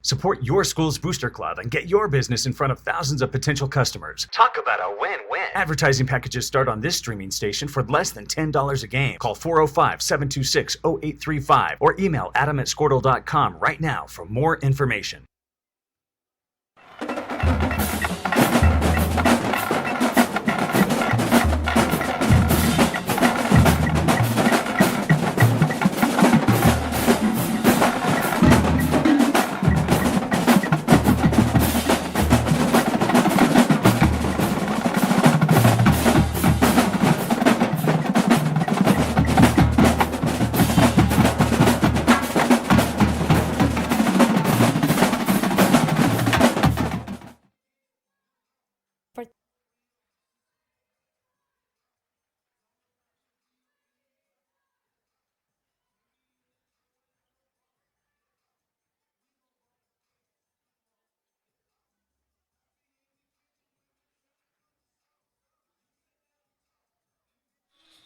Support your school's booster club and get your business in front of thousands of potential customers. Talk about a win-win. Advertising packages start on this streaming station for less than $10 a game. Call 405-726-0835 or email adam@squirtle.com right now for more information.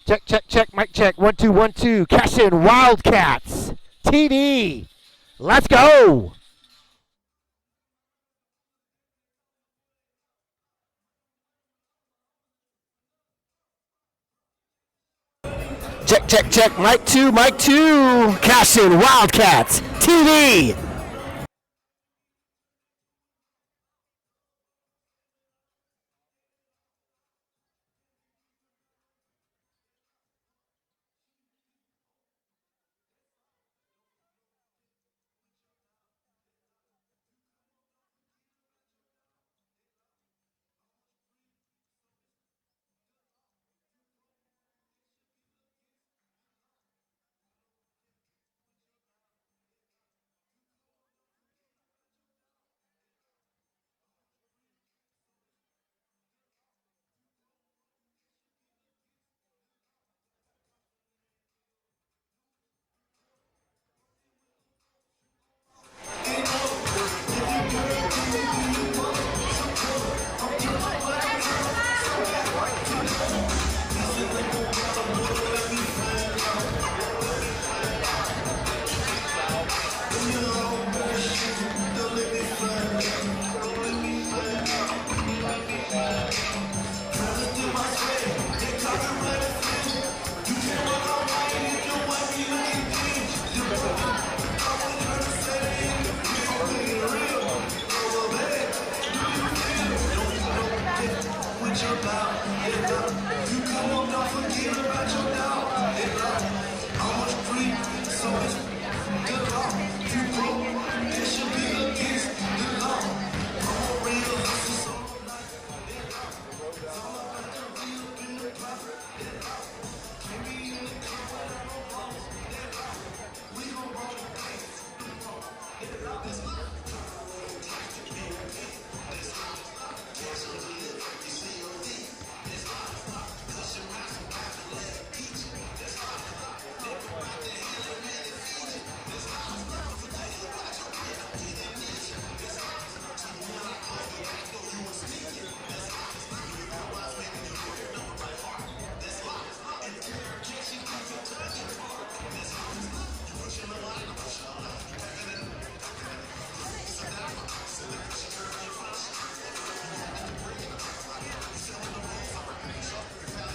Check, check, check, mic check. 1, 2, 1, 2. Cashion Wildcats TV. Let's go. Check, check, check. Mic 2, mic 2. Cashion Wildcats TV.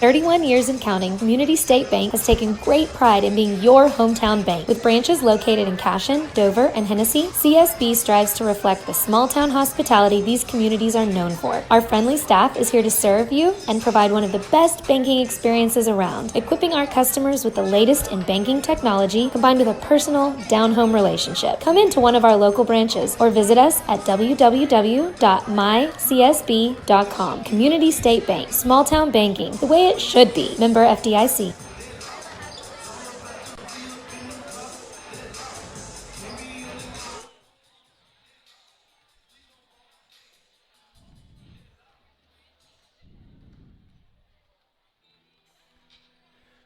"31 years and counting, Community State Bank has taken great pride in being your hometown bank. With branches located in Cashion, Dover, and Hennessy, CSB strives to reflect the small-town hospitality these communities are known for. Our friendly staff is here to serve you and provide one of the best banking experiences around, equipping our customers with the latest in banking technology combined with a personal, down-home relationship. Come into one of our local branches or visit us at www.mycsb.com. Community State Bank, small-town banking, the way it should be. Member FDIC.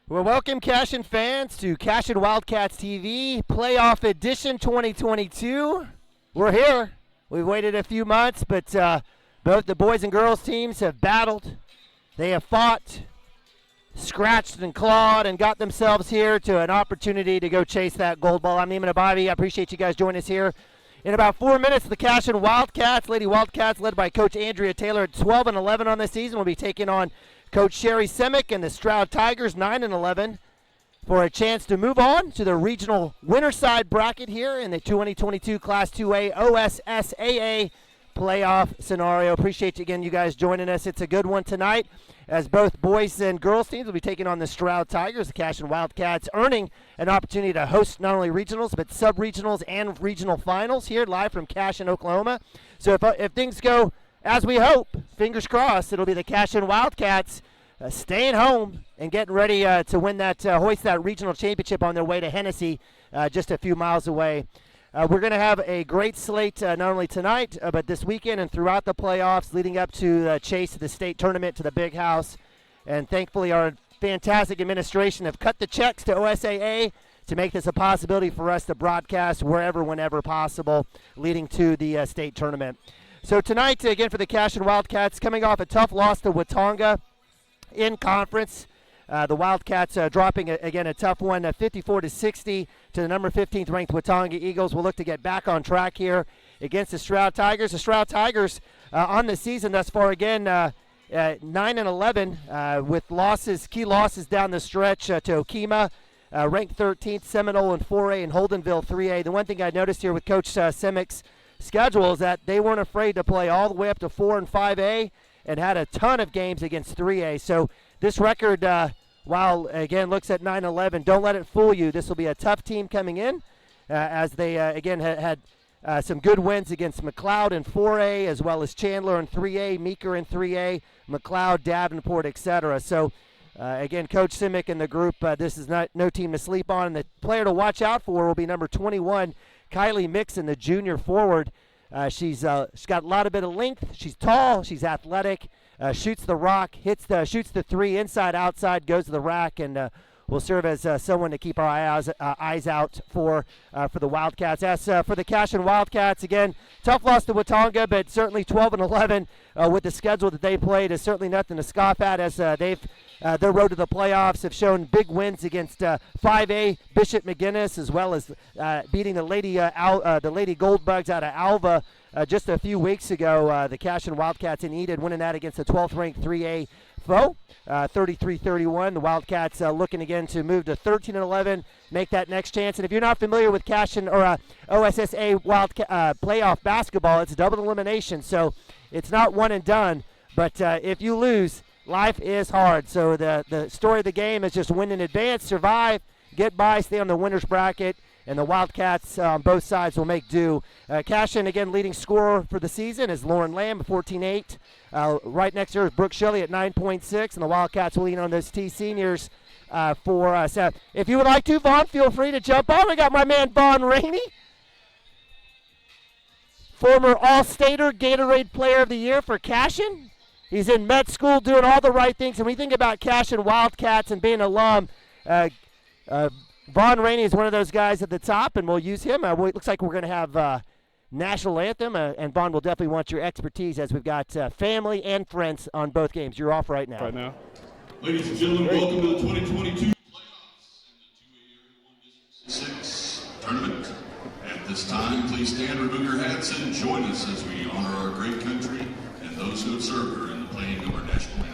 Well, welcome Cashion fans to Cashion Wildcats TV Playoff Edition 2022. We're here. We've waited a few months, but both the boys and girls teams have battled. They have fought, scratched and clawed, and got themselves here to an opportunity to go chase that gold ball. I'm Neiman Ababi. I appreciate you guys joining us here In about 4 minutes, the Cashion Wildcats, Lady Wildcats, led by Coach Andrea Taylor at 12-11 on the season, will be taking on Coach Sherry Simic and the Stroud Tigers, 9-11, for a chance to move on to the regional winner side bracket here in the 2022 Class 2A OSSAA playoff scenario. Appreciate you guys joining us. It's a good one tonight, as both boys and girls teams will be taking on the Stroud Tigers, the Cashion Wildcats, earning an opportunity to host not only regionals but sub-regionals and regional finals here live from Cashion, Oklahoma. So if things go as we hope, fingers crossed, it'll be the Cashion Wildcats staying home and getting ready to win that, hoist that regional championship on their way to Hennessy, just a few miles away. We're going to have a great slate not only tonight, but this weekend and throughout the playoffs leading up to the chase to the state tournament to the big house. And thankfully our fantastic administration have cut the checks to OSAA to make this a possibility for us to broadcast wherever, whenever possible, leading to the state tournament. So tonight, again, for the Cashion Wildcats, coming off a tough loss to Watonga in conference. The Wildcats dropping, again, a tough one, 54-60 to the number 15th ranked Watonga Eagles. Will look to get back on track here against the Stroud Tigers. The Stroud Tigers on the season thus far, again, 9-11 with losses, key losses down the stretch to Okima, ranked 13th, Seminole in 4A, and Holdenville 3A. The one thing I noticed here with Coach Simic's schedule is that they weren't afraid to play all the way up to 4 and 5A and had a ton of games against 3A. So this record, while, again, looks at 9-11, don't let it fool you. This will be a tough team coming in as they, again, had some good wins against McLeod in 4A as well as Chandler in 3A, Meeker in 3A, McLeod, Davenport, etc. So, again, Coach Simic and the group, this is no team to sleep on. And the player to watch out for will be number 21, Kylie Mixon, the junior forward. She's got a lot of bit of length. She's tall. She's athletic. Shoots the rock, shoots the three, inside, outside, goes to the rack, and will serve as someone to keep our eyes out for the Wildcats. As for the Cashion Wildcats, again, tough loss to Watonga, but certainly 12-11 with the schedule that they played is certainly nothing to scoff at, as their road to the playoffs have shown big wins against 5A Bishop McGuinness, as well as beating the Lady Goldbugs out of Alva just a few weeks ago. The Cashion Wildcats in Enid winning that against the 12th ranked 3A foe, 33-31. The Wildcats looking again to move to 13-11, make that next chance. And if you're not familiar with Cashion or OSSA playoff basketball, it's double elimination, so it's not one and done. But if you lose, life is hard. So the story of the game is just win in advance, survive, get by, stay on the winner's bracket, and the Wildcats on both sides will make do. Cashion, again, leading scorer for the season is Lauren Lamb, 14-8. Right next to her is Brooke Shelley at 9.6, and the Wildcats will lean on those T seniors for us. If you would like to, Vaughn, feel free to jump on. We got my man Vaughn Rainey, former All-Stater Gatorade Player of the Year for Cashion. He's in med school doing all the right things. And when you think about Cashion Wildcats and being an alum, Vaughn Rainey is one of those guys at the top, and we'll use him. It looks like we're going to have national anthem, and Vaughn will definitely want your expertise as we've got family and friends on both games. You're off right now. Right now. Ladies and gentlemen, welcome to the 2022 playoffs in the 2A Area 1 District 6 tournament. At this time, please stand, remove your hats, and join us as we honor our great country and those who have served her in the playing of our national anthem.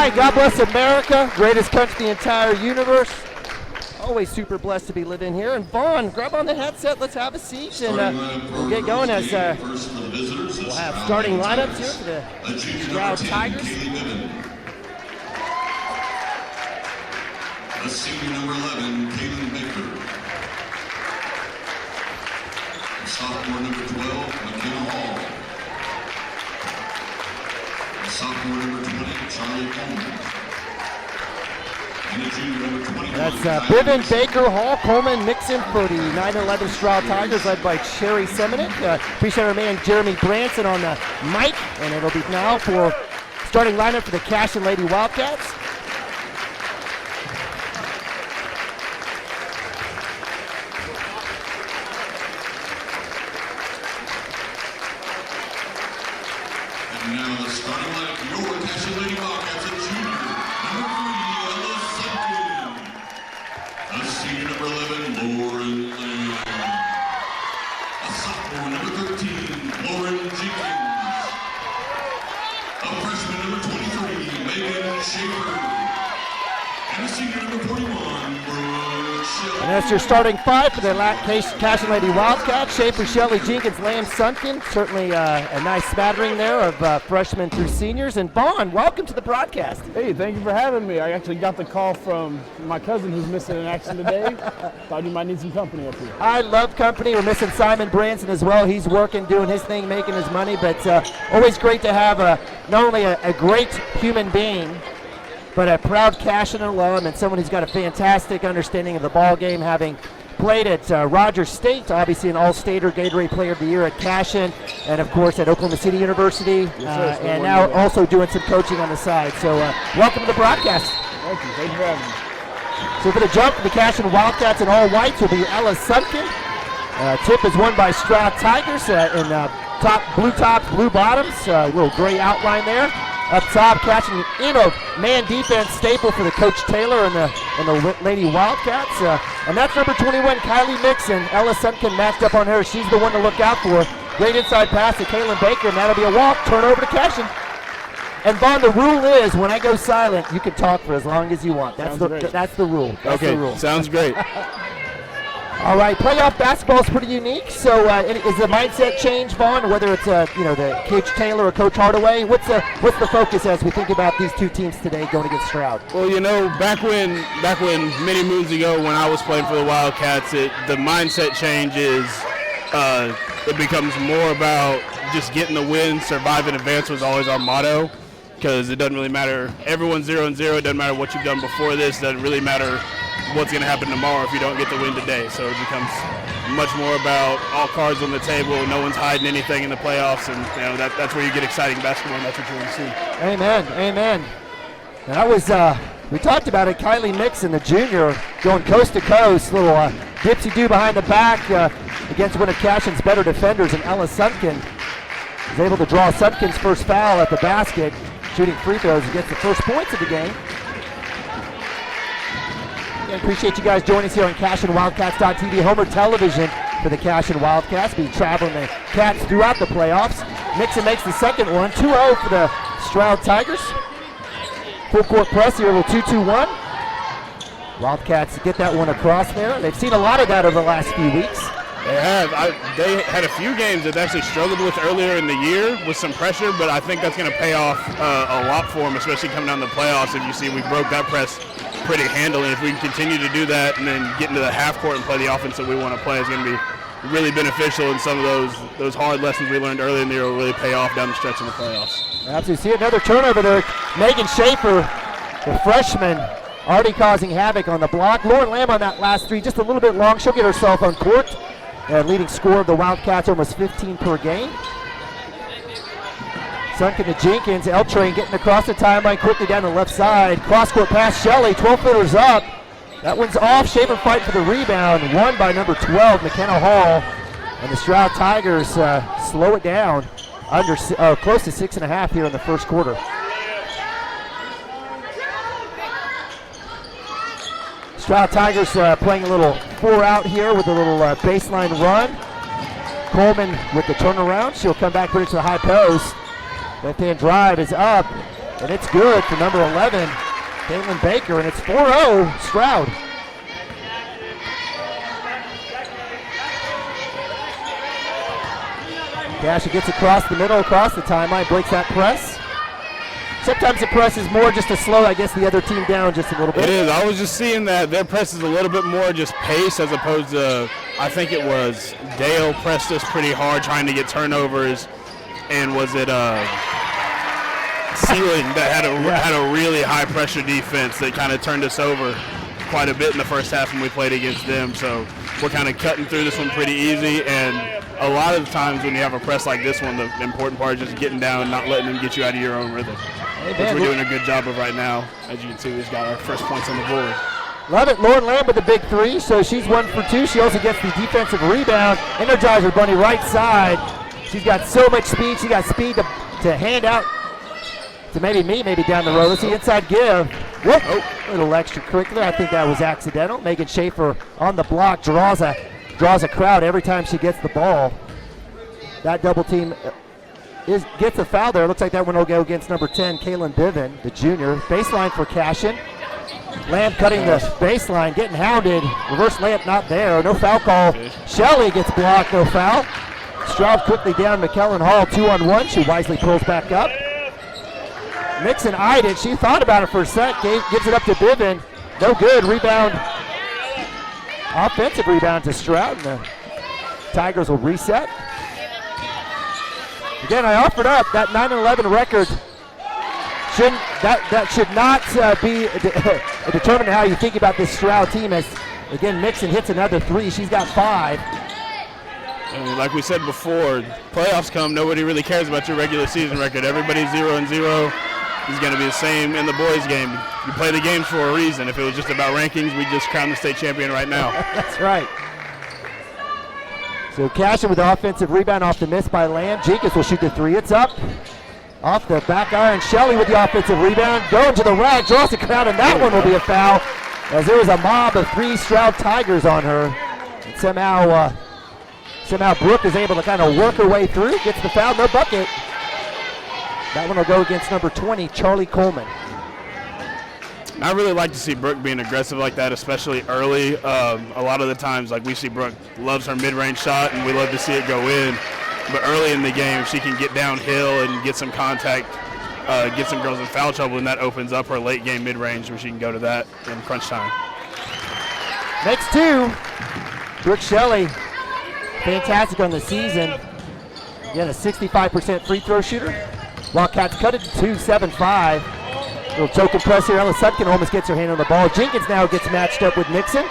right, God bless America, greatest country in the entire universe. Always super blessed to be living here. And Vaughn, grab on the headset, let's have a seat, and we'll get going as we'll have starting lineups here for the Stroud Tigers. The senior number 11, Kaylin Baker. The sophomore number 12, McKenna Hall. The sophomore number 20, Charlie Coleman. And the junior number 21. That's Biven, Baker, Hall, Coleman, Mixon for the 9-11 Stroud Tigers, led by Sherry Semenik. Appreciate our man Jeremy Branson on the mic, and it'll be now for starting lineup for the Cashion Lady Wildcats. And now the starting lineup, your Cashion Lady Wildcats, a junior, number 3, Ella Sutton. A senior, number 11, Lauren Lamb. A sophomore, number 13, Lauren Jenkins. A freshman, number 23, Megan Schaefer. And a senior, number 41, Brooke Shelley. And that's your starting five for the Cashion Lady Wildcats. Schaefer, Shelley, Jenkins, Lamb, Sunken. Certainly a nice smattering there of freshmen through seniors. And Vaughn, welcome to the broadcast. Hey, thank you for having me. I actually got the call from my cousin who's missing in action today. Thought you might need some company up here. I love company. We're missing Simon Branson as well. He's working, doing his thing, making his money. But always great to have not only a great human being, but a proud Cashion alum and someone who's got a fantastic understanding of the ball game, having played at Rogers State, obviously an All-Stater, Gatorade Player of the Year at Cashion, and of course at Oklahoma City University, and now also doing some coaching on the side. So welcome to the broadcast. Thank you. Thank you for having me. So for the jump for the Cashion Wildcats in all whites will be Ella Sunken. Tip is won by Stroud Tigers in blue tops, blue bottoms, a little gray outline there. Up top, catching man defense staple for the Coach Taylor and the Lady Wildcats. And that's number 21, Kylie Mixon. Ella Sunken matched up on her. She's the one to look out for. Great inside pass to Kaylin Baker, and that'll be a walk. Turnover to Cashion. And Vaughn, the rule is when I go silent, you can talk for as long as you want. That's the rule. That's okay, the rule. Sounds great. All right, playoff basketball is pretty unique. So is the mindset change, Vaughn, whether it's the Coach Taylor or Coach Hardaway? What's the focus as we think about these two teams today going against Stroud? Well, back when many moons ago when I was playing for the Wildcats, the mindset change is it becomes more about just getting the win, survive and advance was always our motto. Because it doesn't really matter. Everyone's 0-0. It doesn't matter what you've done before this. It doesn't really matter what's going to happen tomorrow if you don't get the win today. So it becomes much more about all cards on the table. No one's hiding anything in the playoffs, and that's where you get exciting basketball, and that's what you want to see. Amen, amen. And that was we talked about it. Kylie Mixon, the junior, going coast to coast, little dipsy-do behind the back against one of Cashion's better defenders, and Ella Sunken is able to draw Sunken's first foul at the basket, shooting free throws against the first points of the game. Again, appreciate you guys joining us here on CashionWildcats.tv, Homer Television for the Cashion Wildcats. Be traveling the Cats throughout the playoffs. Mixon makes the second one, 2-0 for the Stroud Tigers. Full court press here, a little 2-2-1. Wildcats get that one across there. They've seen a lot of that over the last few weeks. They have. They had a few games that they actually struggled with earlier in the year with some pressure, but I think that's going to pay off a lot for them, especially coming down the playoffs. If you see, we broke that press pretty handily. If we can continue to do that and then get into the half court and play the offense that we want to play, it's going to be really beneficial. And some of those hard lessons we learned earlier in the year will really pay off down the stretch in the playoffs. Absolutely. See another turnover there. Megan Schaefer, the freshman, already causing havoc on the block. Lauren Lamb on that last three, just a little bit long. She'll get herself on court. Leading scorer of the Wildcats, almost 15 per game. Sunken to Jenkins. L-Train getting across the timeline quickly down the left side. Cross-court pass, Shelley. 12-footers up. That one's off. Schaefer fight for the rebound. Won by number 12, McKenna Hall. And the Stroud Tigers slow it down. Close to 6.5 here in the first quarter. Stroud Tigers playing a little 4-out here with a little baseline run. Coleman with the turnaround. She'll come back, put it to the high post. Left-hand drive is up. And it's good for number 11, Caitlin Baker, and it's 4-0 Stroud. Cashion gets across the middle, across the timeline, breaks that press. Sometimes the press is more just to slow, I guess, the other team down just a little bit. It is. I was just seeing that their press is a little bit more just pace as opposed to, I think it was Dale pressed us pretty hard trying to get turnovers, and was it Sealand that had a really high pressure defense that kind of turned us over quite a bit in the first half when we played against them. So we're kind of cutting through this one pretty easy, and a lot of the times when you have a press like this one, the important part is just getting down and not letting them get you out of your own rhythm. Which we're doing a good job of right now. As you can see, we've got our first points on the board. Love it. Lauren Lamb with the big three, so she's 1 for 2. She also gets the defensive rebound. Energizer Bunny right side. She's got so much speed. She got speed to hand out to maybe down the road. Let's see, inside give. Whoop. Oh. Little extracurricular. I think that was accidental. Megan Schaefer on the block draws a crowd every time she gets the ball. That double team gets a foul there. Looks like that one will go against number 10, Kaylin Biven, the junior. Baseline for Cashion. Lamb cutting the baseline, getting hounded. Reverse layup not there. No foul call. Shelley gets blocked, no foul. Stroud quickly down McKellen Hall, 2-on-1. She wisely pulls back up. Nixon eyed it. She thought about it for a sec. Gives it up to Biven. No good. Rebound. Offensive rebound to Stroud. And the Tigers will reset. Again, I offered up that 9-11 record. That should not be a determinant how you think about this Stroud team. As again, Nixon hits another 3. She's got 5. And like we said before, playoffs come. Nobody really cares about your regular season record. Everybody's 0-0. It's going to be the same in the boys' game. You play the games for a reason. If it was just about rankings, we'd just crown the state champion right now. That's right. So Cashion with the offensive rebound off the miss by Lamb. Jenkins will shoot the 3. It's up. Off the back iron. Shelley with the offensive rebound. Going to the rack. Draws the crowd, and that one will be a foul. As there was a mob of 3 Stroud Tigers on her. And somehow Brooke is able to kind of work her way through. Gets the foul. No bucket. That one will go against number 20, Charlie Coleman. I really like to see Brooke being aggressive like that, especially early. A lot of the times, like we see Brooke loves her mid-range shot, and we love to see it go in. But early in the game, if she can get downhill and get some contact, get some girls in foul trouble, and that opens up her late game mid-range where she can go to that in crunch time. Makes 2. Brooke Shelley, fantastic on the season. Again, a 65% free throw shooter. Wildcats cut it to 2-7-5. Little token press here. Ella Sutkin almost gets her hand on the ball. Jenkins now gets matched up with Nixon.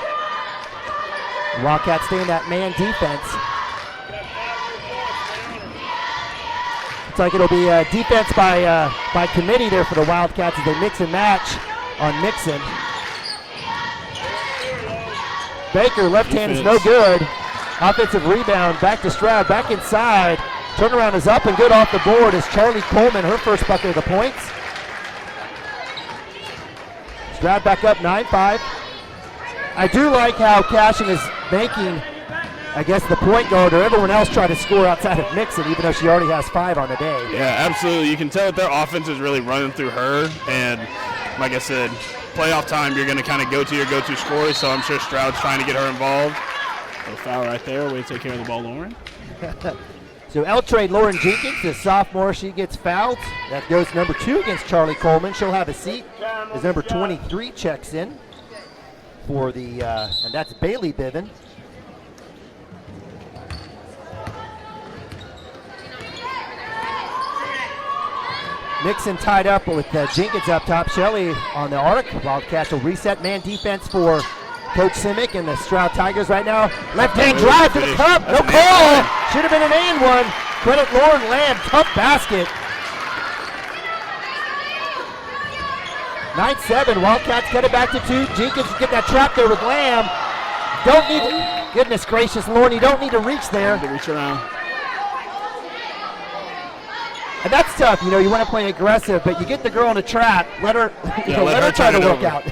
Wildcats stay in that man defense. Looks like it'll be defense by committee there for the Wildcats as they mix and match on Nixon. Baker, left hand is no good. Offensive rebound, back to Stroud, back inside. Turnaround is up and good off the board as Charlie Coleman, her first bucket of the points. Stroud back up 9-5. I do like how Cashion is making, I guess, the point guard or everyone else try to score outside of Nixon, even though she already has 5 on the day. Yeah, absolutely. You can tell that their offense is really running through her. And like I said, playoff time, you're going to kind of go to your go-to scorers, so I'm sure Stroud's trying to get her involved. A foul right there. Way to take care of the ball, Lauren. So L-trade Lauren Jenkins, the sophomore, she gets fouled. That goes number 2 against Charlie Coleman. She'll have a seat as number 23 checks in for the, and that's Bailey Biven. Nixon tied up with Jenkins up top. Shelley on the arc. Wildcats will reset man defense for Coach Simic and the Stroud Tigers right now. Left-hand drive to the cup. No call. Should have been an and one. Credit Lauren Lamb. Tough basket. 9-7. Wildcats cut it back to 2. Jenkins get that trap there with Lamb. Don't need to, goodness gracious, Lauren, you don't need to reach there. Reach around. And that's tough. You know, you want to play aggressive, but you get the girl in a trap. Let her, let her try to work out.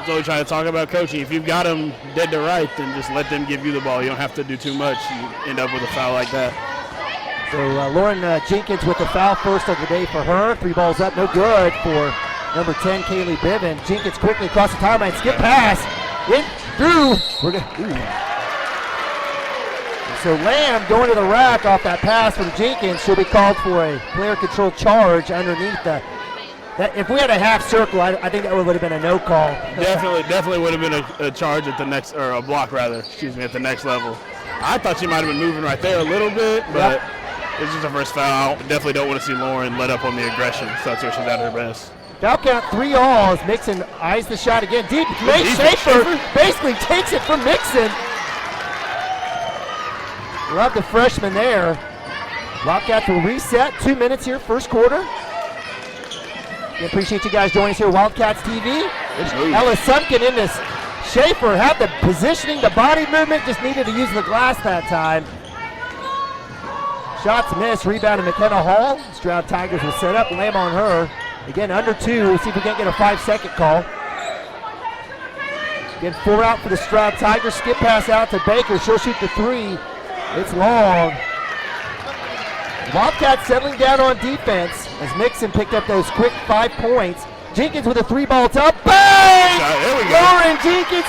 That's what we try to talk about coaching. If you've got them dead to right, then just let them give you the ball. You don't have to do too much. You end up with a foul like that. So Lauren Jenkins with the foul first of the day for her. 3 balls up, no good for number 10, Kaylee Biven. Jenkins quickly across the timeline, skip pass, in, through. So Lamb going to the rack off that pass from Jenkins. She'll be called for a player control charge underneath the. If we had a half circle, I think that would have been a no call. Definitely would have been a charge at the next, or a block rather, excuse me, at the next level. I thought she might have been moving right there a little bit, but it's just her first foul. Definitely don't want to see Lauren let up on the aggression, so that's where she's at her best. Foul count 3-all as Mixon eyes the shot again. Deep, Schaefer basically takes it from Mixon. Love the freshman there. Wildcats will reset. 2 minutes here, first quarter. We appreciate you guys joining us here, Wildcats TV. Ella Sunken in this. Schaefer had the positioning, the body movement, just needed to use the glass that time. Shots missed, rebound to McKenna Hall. Stroud Tigers will set up, Lamb on her. Again, under 2, we'll see if we can't get a 5-second call. Again, 4 out for the Stroud Tigers. Skip pass out to Baker, she'll shoot the 3. It's long. Wildcats settling down on defense as Mixon picked up those quick 5 points. Jenkins with a 3-ball top. Bang! There we go. Lauren Jenkins,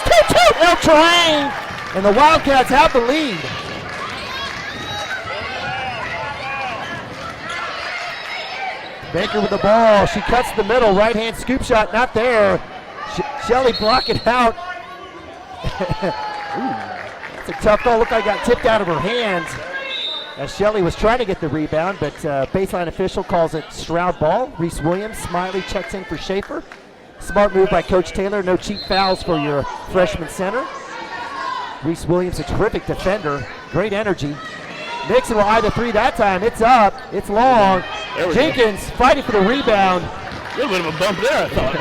El Train! And the Wildcats have the lead. Baker with the ball. She cuts the middle. Right-hand scoop shot, not there. Shelley block it out. That's a tough ball. Looked like it got tipped out of her hands as Shelley was trying to get the rebound, but baseline official calls it Stroud ball. Reese Williams, Smiley checks in for Schaefer. Smart move by Coach Taylor. No cheap fouls for your freshman center. Reese Williams, a terrific defender. Great energy. Nixon will eye the 3 that time. It's up. It's long. Jenkins fighting for the rebound. A little bit of a bump there, I thought.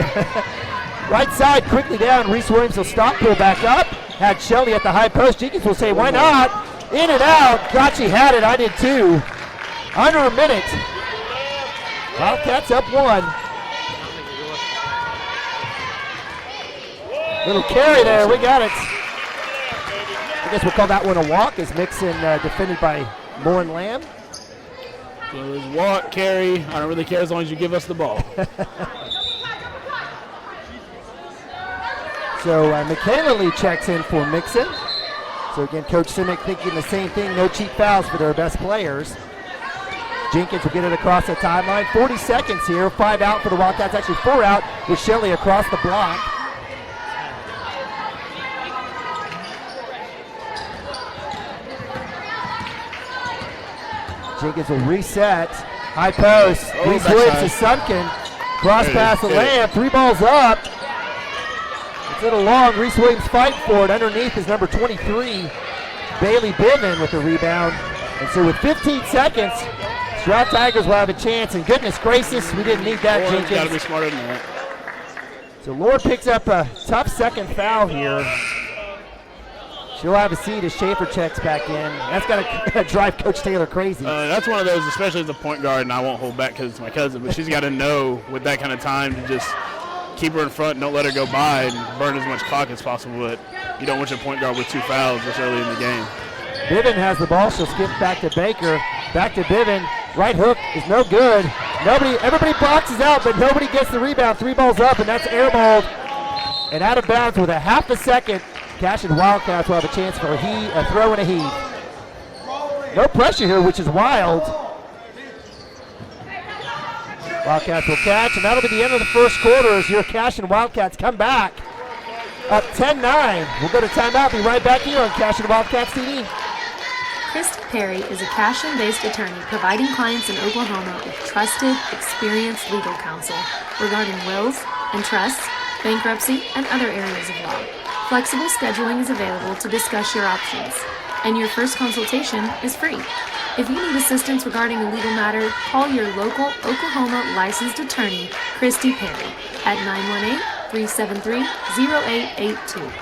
Right side, quickly down. Reese Williams will stop, pull back up. Had Shelley at the high post. Jenkins will say, why not? In and out. Thought she had it. I did too. Under a minute. Wildcats up 1. Little carry there. We got it. I guess we'll call that one a walk as Mixon defended by Lauren Lamb. So it was walk, carry. I don't really care as long as you give us the ball. So Michaela Lee checks in for Mixon. So again, Coach Simic thinking the same thing, no cheap fouls for their best players. Jenkins will get it across the timeline. 40 seconds here, 5 out for the Wildcats, actually 4 out with Shelley across the block. Jenkins will reset, high post, Reese Williams to Sunken, cross pass to Lamb, 3 balls up. It's a little long. Reese Williams fighting for it. Underneath is number 23, Bailey Biven with the rebound. And so with 15 seconds, Stroud Tigers will have a chance. And goodness gracious, we didn't need that, Lauren's Jenkins. got to be smarter than that. So Lauren picks up a tough second foul here. She'll have a seat as Schaefer checks back in. That's got to drive Coach Taylor crazy. That's one of those, especially as a point guard, and I won't hold back because it's my cousin, but she's got to know with that kind of time to just keep her in front and don't let her go by and burn as much clock as possible. But you don't want your point guard with 2 fouls this early in the game. Biven has the ball. She'll skip back to Baker. Back to Biven. Right hook is no good. Everybody boxes out, but nobody gets the rebound. 3 balls up, and that's airballed and out of bounds with a half a second. Cashion Wildcats will have a chance for a throw and a heave. No pressure here, which is wild. Wildcats will catch, and that'll be the end of the first quarter as your Cashion Wildcats come back up 10-9. We'll go to timeout. Be right back here on Cashion Wildcats TV. Christy Perry is a Cashion-based attorney providing clients in Oklahoma with trusted, experienced legal counsel regarding wills and trusts, bankruptcy, and other areas of law. Flexible scheduling is available to discuss your options, and your first consultation is free. If you need assistance regarding a legal matter, call your local Oklahoma licensed attorney, Christy Perry, at 918-373-0882.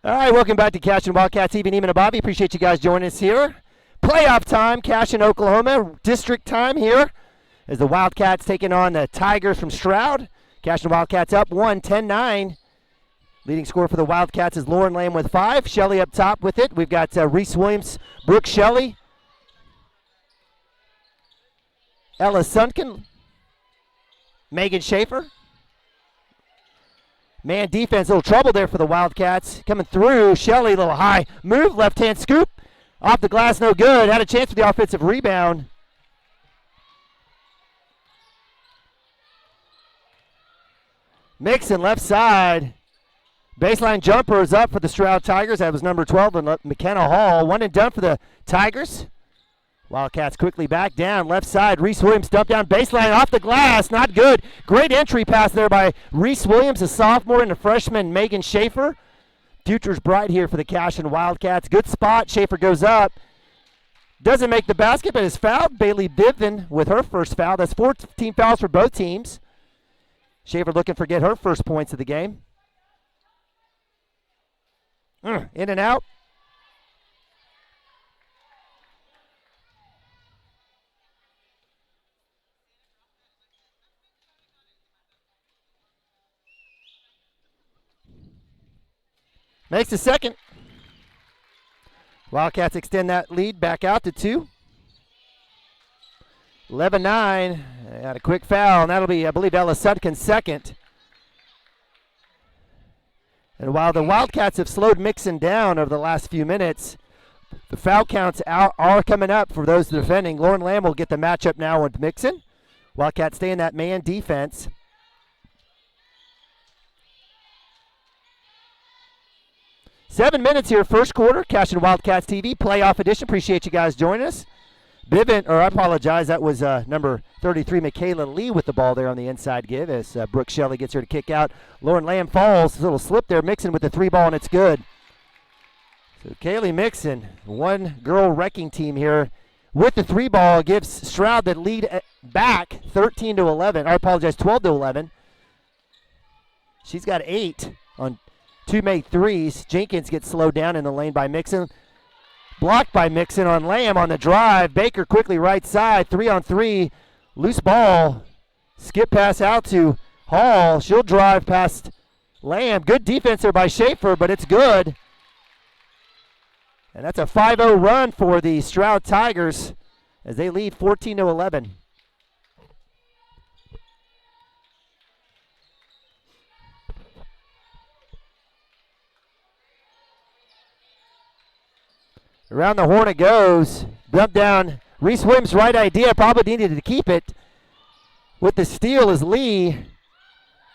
All right, welcome back to Cashion Wildcats. Even and Bobby, appreciate you guys joining us here. Playoff time, Cashion, Oklahoma. District time here as the Wildcats taking on the Tigers from Stroud. Cashion Wildcats up 10-9. Leading scorer for the Wildcats is Lauren Lamb with 5. Shelley up top with it. We've got Reese Williams, Brooke Shelley, Ella Sunken, Megan Schaefer. Man defense, a little trouble there for the Wildcats. Coming through, Shelley, a little high move, left-hand scoop. Off the glass, no good. Had a chance for the offensive rebound. Mixon left side. Baseline jumper is up for the Stroud Tigers. That was number 12, and McKenna Hall. One and done for the Tigers. Wildcats quickly back down. Left side, Reese Williams dumped down baseline off the glass. Not good. Great entry pass there by Reese Williams, a sophomore, and a freshman, Megan Schaefer. Future's bright here for the Cashion Wildcats. Good spot. Schaefer goes up. Doesn't make the basket, but is fouled. Bailey Bivin with her first foul. That's 14 fouls for both teams. Schaefer looking for get her first points of the game. In and out. Makes the second. Wildcats extend that lead back out to 2. 11-9. Got a quick foul, and that'll be, I believe, Ella Sutkin's second. And while the Wildcats have slowed Mixon down over the last few minutes, the foul counts are coming up for those defending. Lauren Lamb will get the matchup now with Mixon. Wildcats stay in that man defense. 7 minutes here, first quarter. Cashion Wildcats TV, playoff edition. Appreciate you guys joining us. Bivin, or I apologize, that was number 33, Michaela Lee with the ball there on the inside give as Brooke Shelley gets her to kick out. Lauren Lamb falls, a little slip there, Mixon with the 3-ball, and it's good. So Kaylee Mixon, one girl wrecking team here with the 3-ball, gives Stroud the lead back 13-11. I apologize, 12-11. She's got 8 on 2 made threes. Jenkins gets slowed down in the lane by Mixon. Blocked by Mixon on Lamb on the drive. Baker quickly right side, 3-on-3. Loose ball. Skip pass out to Hall. She'll drive past Lamb. Good defense there by Schaefer, but it's good. And that's a 5-0 run for the Stroud Tigers as they lead 14-11. Around the horn it goes. Dump down. Reese Williams' right idea. Probably needed to keep it. With the steal is Lee.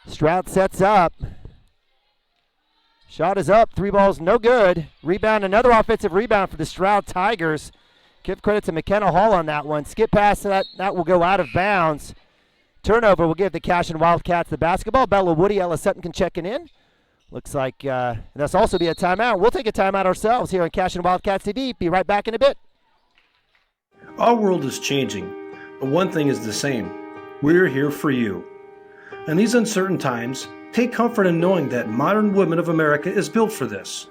Stroud sets up. Shot is up. 3 balls, no good. Rebound, another offensive rebound for the Stroud Tigers. Give credit to McKenna Hall on that one. Skip pass, that will go out of bounds. Turnover will give the Cashion Wildcats the basketball. Bella Woody, Ella Sutton checking in. Looks like that's also be a timeout. We'll take a timeout ourselves here on Cashion Wildcats TV. Be right back in a bit. Our world is changing, but one thing is the same. We're here for you. In these uncertain times, take comfort in knowing that Modern Women of America is built for this.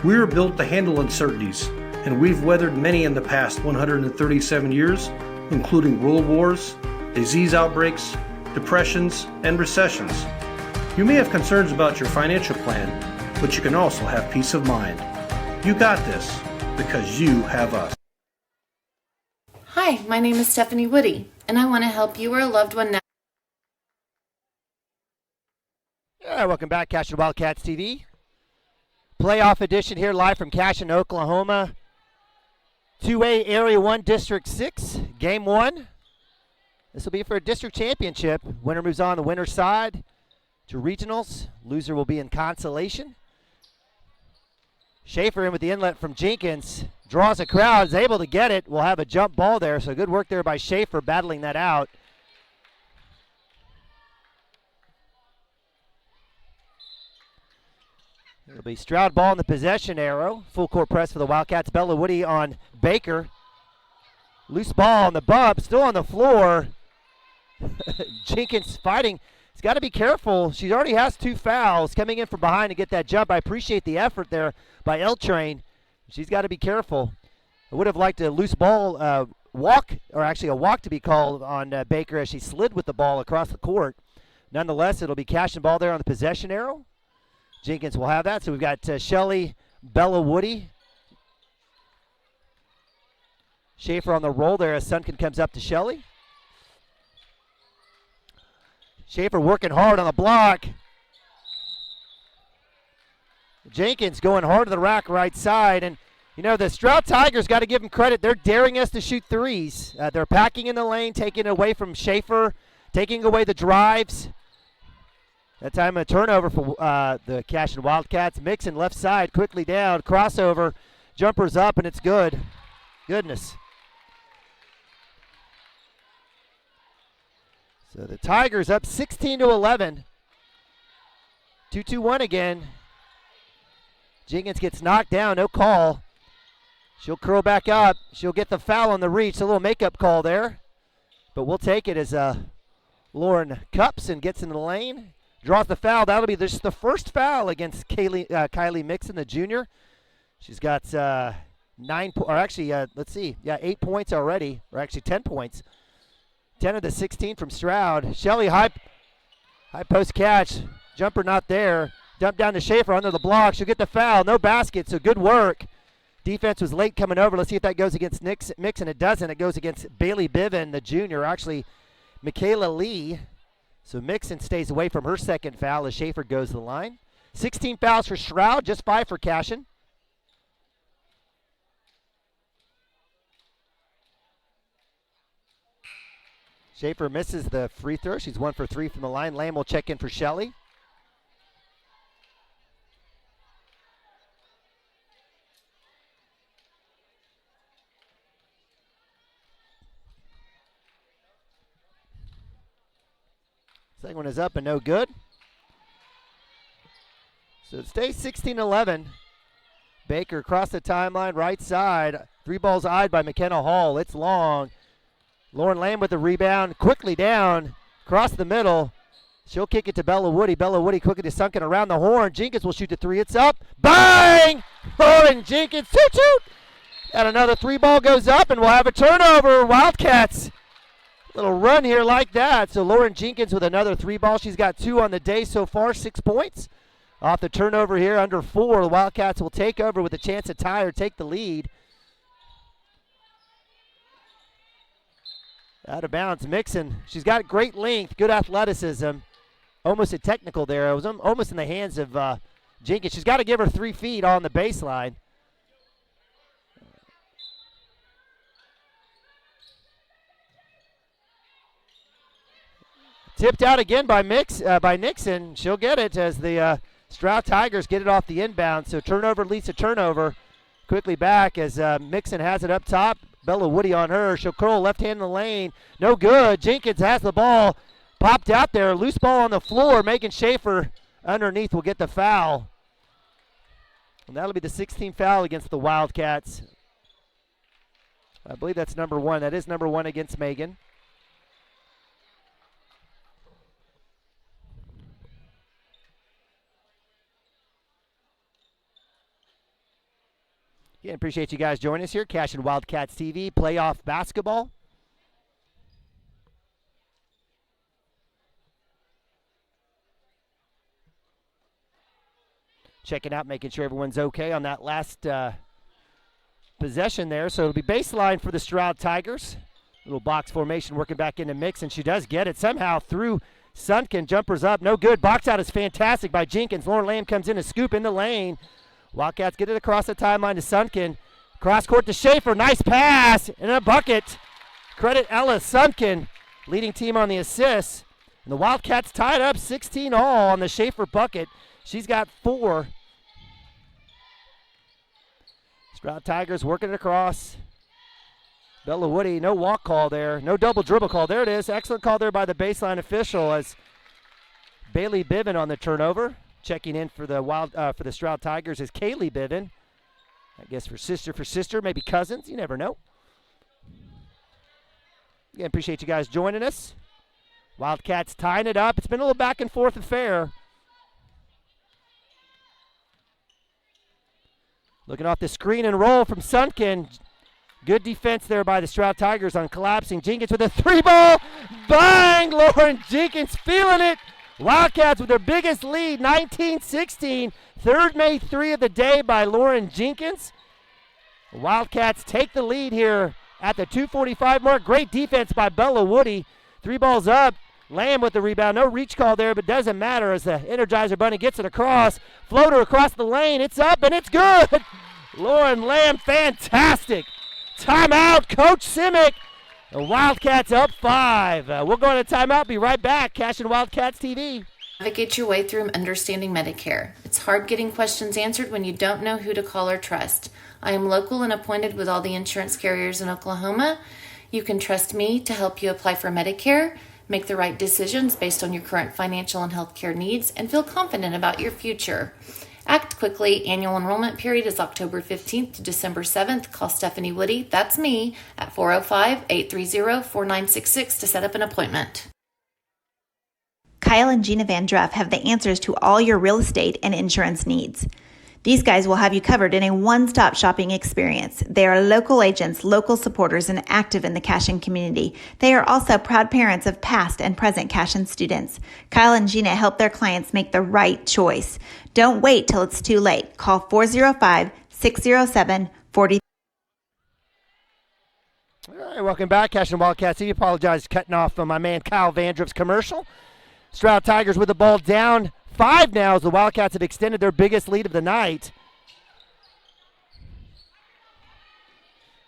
We are built to handle uncertainties, and we've weathered many in the past 137 years, including world wars, disease outbreaks, depressions, and recessions. You may have concerns about your financial plan, but you can also have peace of mind. You got this because you have us. Hi, my name is Stephanie Woody, and I want to help you or a loved one now. Yeah, welcome back, Cashion Wildcats TV. Playoff edition here live from Cashion, Oklahoma. 2A Area 1 District 6, Game 1. This will be for a district championship. Winner moves on the winner's side to regionals. Loser will be in consolation. Schaefer in with the inlet from Jenkins. Draws a crowd, is able to get it. We'll have a jump ball there, so good work there by Schaefer battling that out. It'll be Stroud ball in the possession arrow. Full court press for the Wildcats. Bella Woody on Baker. Loose ball on the bump, still on the floor. Jenkins fighting He's got to be careful. She already has 2 fouls coming in from behind to get that jump. I appreciate the effort there by L-Train. She's got to be careful. I would have liked a loose ball walk, or actually a walk to be called on Baker as she slid with the ball across the court. Nonetheless, it'll be Cashion ball there on the possession arrow. Jenkins will have that. So we've got Shelly, Bella Woody. Schaefer on the roll there as Sunken comes up to Shelly. Schaefer working hard on the block. Jenkins going hard to the rack right side. And, you know, the Stroud Tigers, got to give them credit. They're daring us to shoot threes. They're packing in the lane, taking it away from Schaefer, taking away the drives. That time a turnover for the Cashion Wildcats. Mixon left side, quickly down, crossover, jumpers up, and it's good. Goodness. So the Tigers up 16-11. 2-2-1 again. Jenkins gets knocked down, no call. She'll curl back up. She'll get the foul on the reach. A little makeup call there. But we'll take it as Lauren cups and gets into the lane. Draws the foul. That'll be just the first foul against Kylie Mixon, the junior. She's got 8 points already, or actually 10 points. 10 of the 16 from Stroud. Shelly, high post catch. Jumper not there. Dump down to Schaefer under the block. She'll get the foul. No basket, so good work. Defense was late coming over. Let's see if that goes against Mixon. It doesn't. It goes against Bailey Biven, the junior. Actually, Michaela Lee. So Mixon stays away from her second foul as Schaefer goes to the line. 16 fouls for Stroud, just 5 for Cashion. Schaefer misses the free throw. She's 1 for 3 from the line. Lamb will check in for Shelly. Second one is up and no good. So it stays 16-11. Baker across the timeline, right side. 3 balls eyed by McKenna Hall. It's long. Lauren Lamb with the rebound. Quickly down. Across the middle. She'll kick it to Bella Woody. Bella Woody quickly to Sunken around the horn. Jenkins will shoot the 3. It's up. Bang! Lauren Jenkins. Toot! And another 3 ball goes up and we'll have a turnover. Wildcats. Little run here like that. So Lauren Jenkins with another 3 ball. She's got 2 on the day so far, 6 points. Off the turnover here, under 4. The Wildcats will take over with a chance to tie or take the lead. Out of bounds, Mixon. She's got great length, good athleticism. Almost a technical there. It was almost in the hands of Jenkins. She's got to give her 3 feet on the baseline. Tipped out again by Nixon. She'll get it as the Stroud Tigers get it off the inbound. So turnover leads to turnover. Quickly back as Mixon has it up top. Bella Woody on her. She'll curl left hand in the lane. No good. Jenkins has the ball. Popped out there. Loose ball on the floor. Megan Schaefer underneath will get the foul. And that'll be the 16th foul against the Wildcats. I believe that's number 1. That is number 1 against Megan. Again, appreciate you guys joining us here. Cashion Wildcats TV, playoff basketball. Checking out, making sure everyone's okay on that last possession there. So it'll be baseline for the Stroud Tigers. Little box formation working back into mix, and she does get it somehow through Sunken. Jumpers up, no good. Box out is fantastic by Jenkins. Lauren Lamb comes in to scoop in the lane. Wildcats get it across the timeline to Sunken. Cross court to Schaefer. Nice pass and a bucket. Credit Ella Sunken, leading team on the assists. And the Wildcats tied up 16 all on the Schaefer bucket. She's got 4. Stroud Tigers working it across. Bella Woody, no walk call there. No double dribble call. There it is. Excellent call there by the baseline official as Bailey Biven on the turnover. Checking in for the Stroud Tigers is Kaylee Biven. I guess for sister, maybe cousins. You never know. Again, appreciate you guys joining us. Wildcats tying it up. It's been a little back and forth affair. Looking off the screen and roll from Sunken. Good defense there by the Stroud Tigers on collapsing. Jenkins with a 3-ball. Bang! Lauren Jenkins feeling it. Wildcats with their biggest lead, 19-16. Third made three of the day by Lauren Jenkins. Wildcats take the lead here at the 2:45 mark. Great defense by Bella Woody. 3 balls up. Lamb with the rebound. No reach call there, but doesn't matter as the Energizer Bunny gets it across. Floater across the lane. It's up and it's good. Lauren Lamb, fantastic. Timeout, Coach Simic. The Wildcats up 5. We'll go on a timeout. Be right back. Cashion Wildcats TV. Navigate your way through understanding Medicare. It's hard getting questions answered when you don't know who to call or trust. I am local and appointed with all the insurance carriers in Oklahoma. You can trust me to help you apply for Medicare, make the right decisions based on your current financial and healthcare needs, and feel confident about your future. Act quickly. Annual enrollment period is October 15th to December 7th. Call Stephanie Woody, that's me, at 405-830-4966 to set up an appointment. Kyle and Gina Van Druff have the answers to all your real estate and insurance needs. These guys will have you covered in a one-stop shopping experience. They are local agents, local supporters, and active in the Cashion community. They are also proud parents of past and present Cashion students. Kyle and Gina help their clients make the right choice. Don't wait till it's too late. Call 405-607-40. All right, welcome back, Cashion Wildcats. I apologize cutting off my man Kyle Van Druff's commercial. Stroud Tigers with the ball down 5 now as the Wildcats have extended their biggest lead of the night.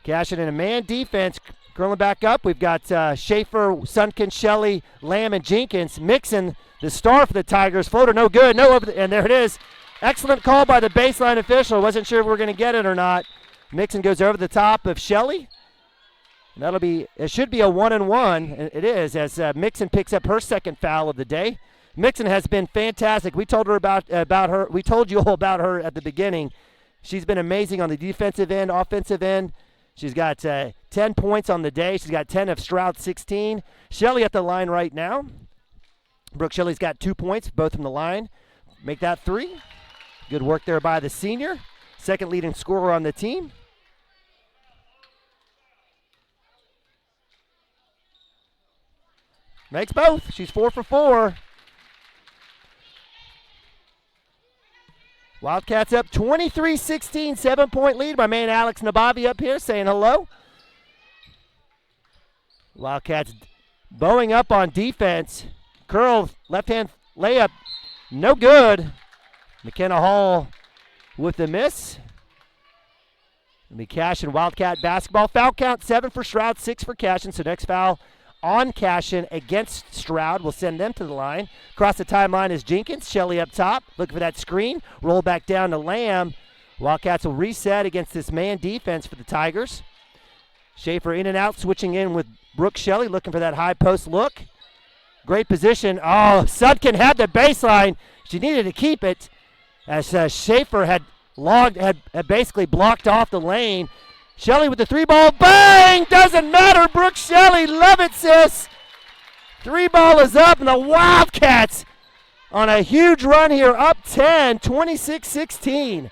Cashion in a man defense, curling back up. We've got Schaefer, Sunken, Shelley, Lamb, and Jenkins. Mixon, the star for the Tigers. Floater no good. And there it is. Excellent call by the baseline official. Wasn't sure if we were going to get it or not. Mixon goes over the top of Shelley. It should be a 1-and-1. It is, as Mixon picks up her second foul of the day. Mixon has been fantastic. We told her about her. We told you all about her at the beginning. She's been amazing on the defensive end, offensive end. She's got 10 points on the day. She's got 10 of Stroud's 16. Shelley at the line right now. Brooke Shelley's got 2 points, both from the line. Make that 3. Good work there by the senior. Second leading scorer on the team. Makes both. She's 4 for 4. Wildcats up 23-16, 7-point lead. My man Alex Nabavi up here saying hello. Wildcats bowing up on defense. Curl, left-hand layup, no good. McKenna Hall with the miss. It'll be Cashion Wildcat basketball. Foul count 7 for Stroud, 6 for Cashion. So next foul on Cashion against Stroud. We'll send them to the line. Across the timeline is Jenkins. Shelley up top, looking for that screen. Roll back down to Lamb. Wildcats will reset against this man defense for the Tigers. Schaefer in and out, switching in with Brooke Shelley, looking for that high post look. Great position. Oh, Sudkin had the baseline. She needed to keep it as Schaefer had basically blocked off the lane. Shelley with the 3-ball, bang! Doesn't matter, Brooke Shelley, love it, sis. 3-ball is up, and the Wildcats on a huge run here, up 10, 26-16.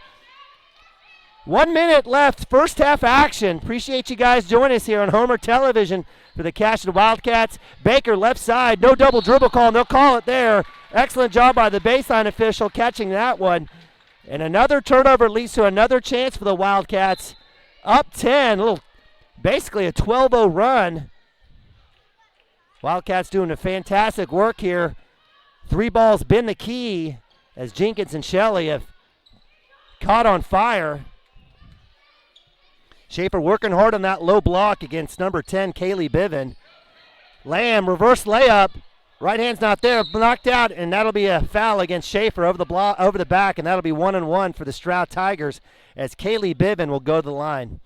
1 minute left, first half action. Appreciate you guys joining us here on Homer Television for the Cashion Wildcats. Baker left side, no double dribble call, and they'll call it there. Excellent job by the baseline official catching that one. And another turnover leads to another chance for the Wildcats. Up 10, basically a 12-0 run. Wildcats doing a fantastic work here. 3 balls been the key as Jenkins and Shelley have caught on fire. Schaefer working hard on that low block against number 10, Kaylee Biven. Lamb, reverse layup. Right hand's not there, knocked out, and that'll be a foul against Schaefer over the back, and that'll be 1-and-1 for the Stroud Tigers as Kaylee Biven will go to the line.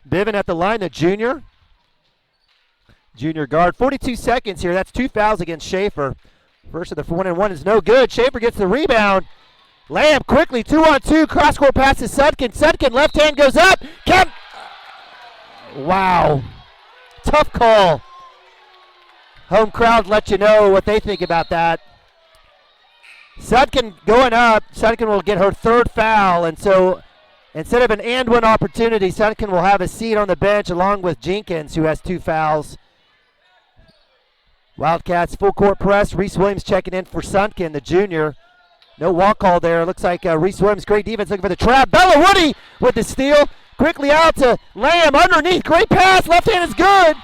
Biven at the line, the junior guard. 42 seconds here. That's 2 fouls against Schaefer. First of the 1-and-1 is no good. Schaefer gets the rebound. Lamb quickly, 2-on-2, cross-court passes Sudkin. Sudkin, left hand goes up. Wow. Tough call. Home crowd let you know what they think about that. Sudkin going up. Sudkin will get her third foul, and so instead of an and-one opportunity, Sudkin will have a seat on the bench along with Jenkins, who has 2 fouls. Wildcats full court press. Reese Williams checking in for Sudkin, the junior. No walk call there. Looks like Reese Williams, great defense, looking for the trap. Bella Woody with the steal. Quickly out to Lamb underneath. Great pass. Left hand is good.